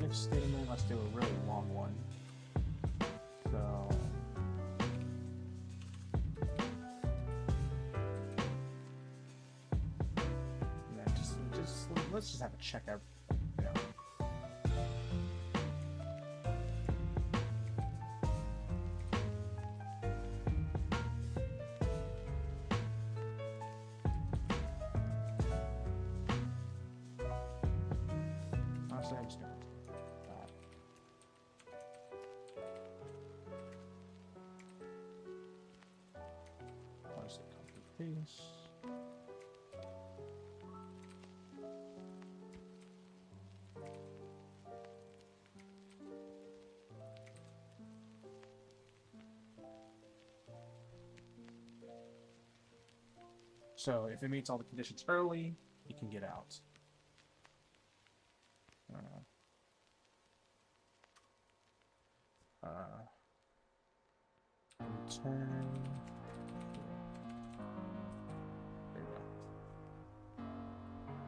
If statement, let's do a really long one. So and then just let's just have a check out, you know. Honestly, I'm just gonna paste. So if it meets all the conditions early, you can get out. Return. There you go.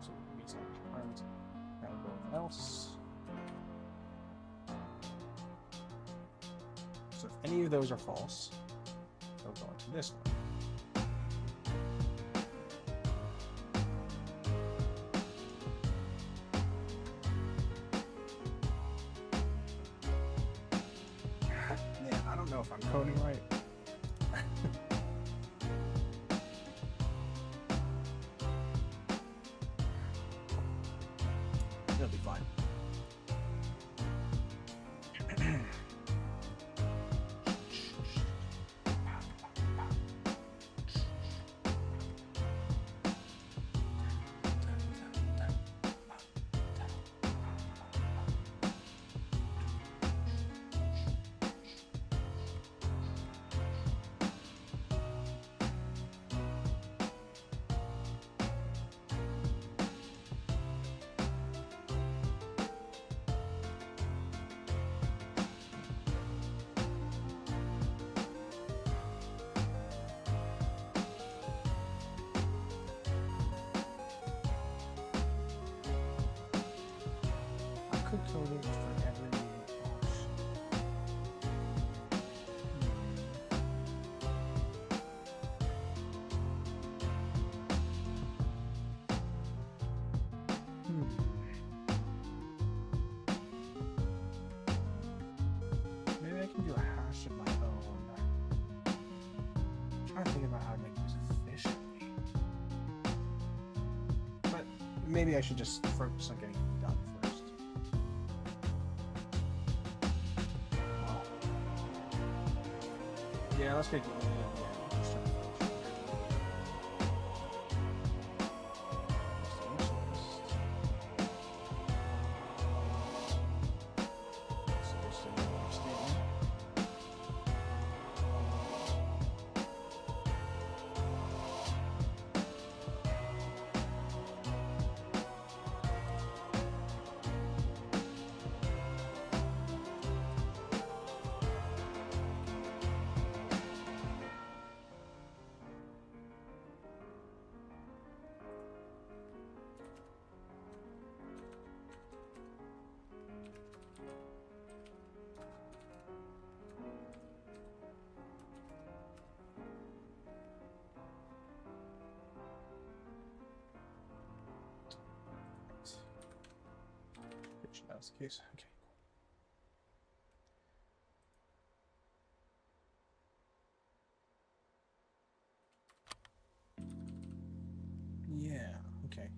So it meets all the requirements. Now we'll go with else. So if any of those are false, they'll go into this one. Man, I don't know if I'm coding right. It'll be fine. Could code it for every option. maybe I should just focus on getting it done first. Oh. Yeah, let's get. Let's try to finish it. So just another statement. That's the case. Okay. Yeah. Okay.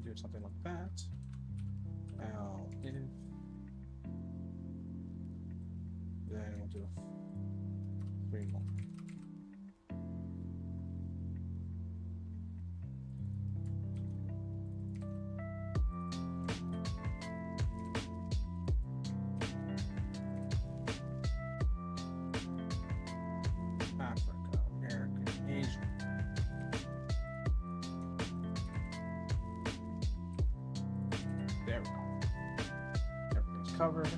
Do something like that. Now, if then we'll do 3 more. Africa, America, Asia. There we go. Everything's covered.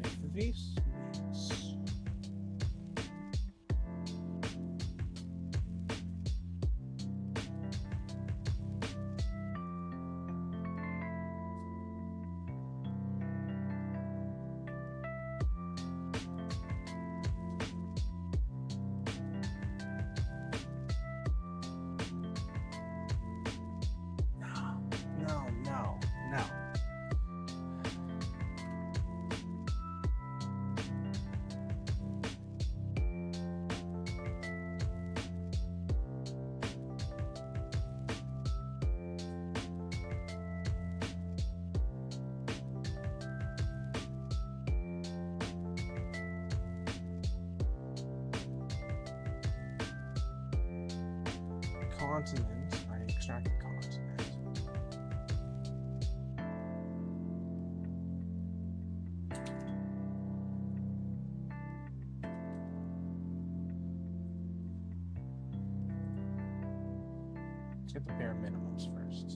If this means no. Continent, I extract the continent. Let's get the bare minimums first.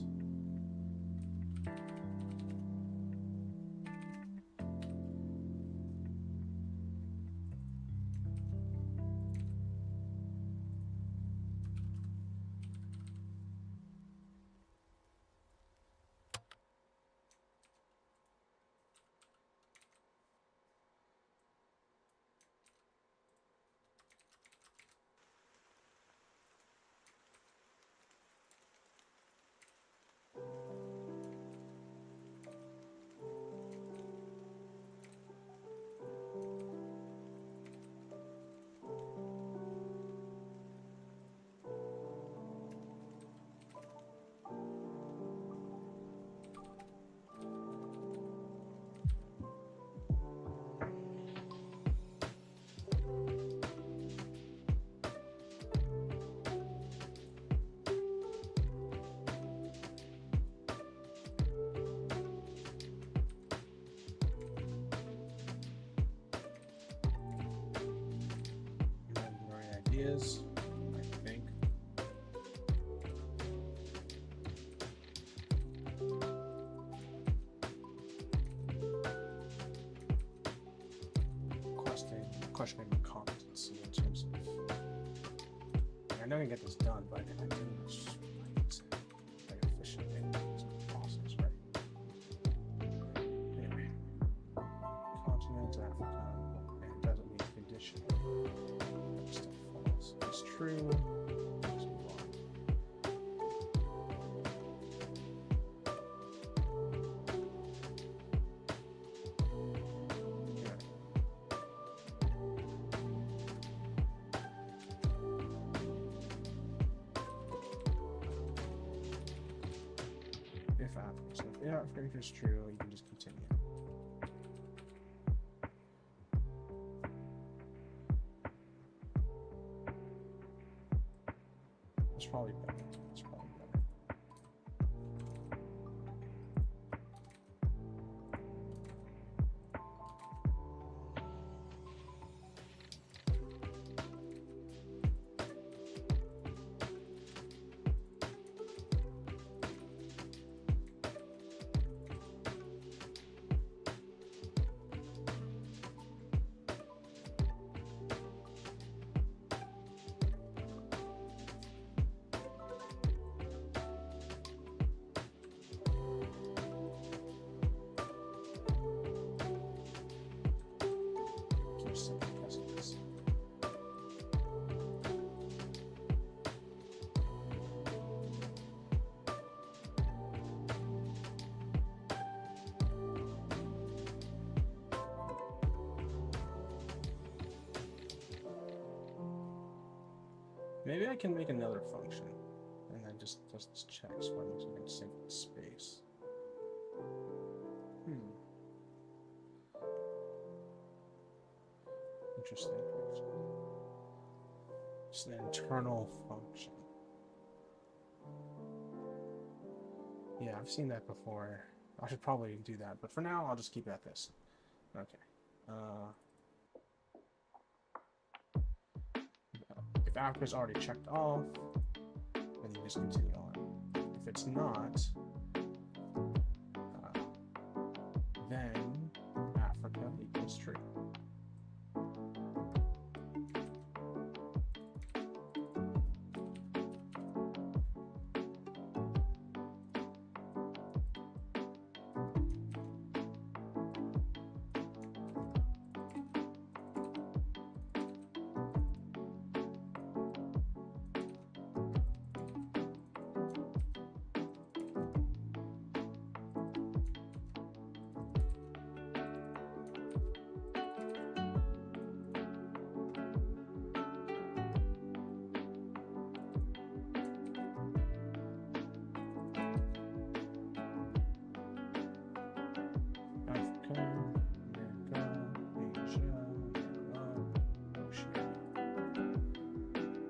Ideas, I think. Questioning the competency in terms of. I know I can get this done, but I think it's like efficiently as process, right? Anyway, continent Africa, and it doesn't meet condition. Yeah, if it's true, you can just continue. It's probably better. It's probably better. Maybe I can make another function, and then just does this check so it looks like I can sync with space. Interesting. Just an internal function. Yeah, I've seen that before. I should probably do that, but for now, I'll just keep it at this. Okay. If app is already checked off, then you just continue on. If it's not, then Africa equals true.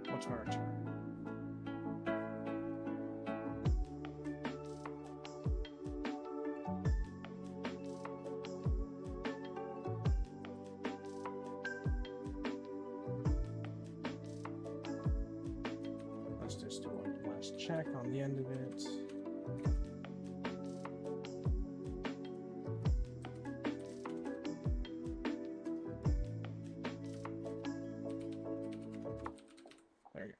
What's our turn? Let's just do a last check on the end of it. There you go.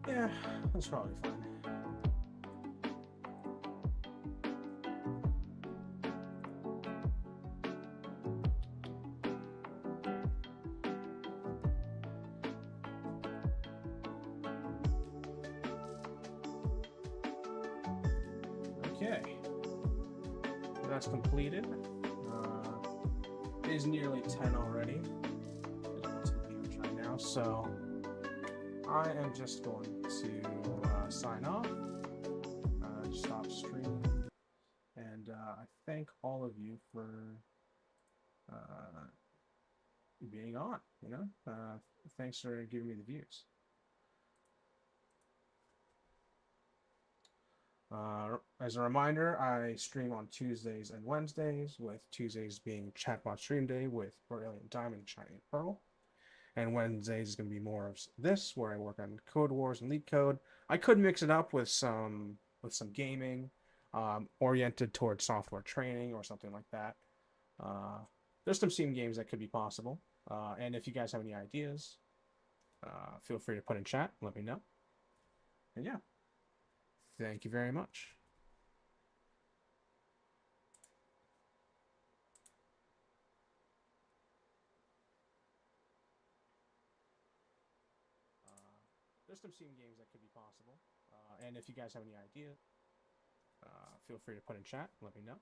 Yeah, that's probably fine. Okay, that's completed. It is nearly 10 already. Right now, so I am just going to sign off, stop streaming, and I thank all of you for being on. Thanks for giving me the views. As a reminder, I stream on Tuesdays and Wednesdays, with Tuesdays being Chatbot Stream Day with Brilliant Diamond and Shining Pearl. And Wednesdays is going to be more of this, where I work on CodeWars and Lead Code. I could mix it up with some gaming, oriented towards software training or something like that. There's some sim games that could be possible. And if you guys have any ideas, feel free to put in chat. Let me know. And yeah. Thank you very much. There's some sim games that could be possible. And if you guys have any ideas, feel free to put in chat. Let me know.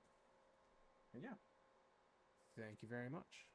And yeah. Thank you very much.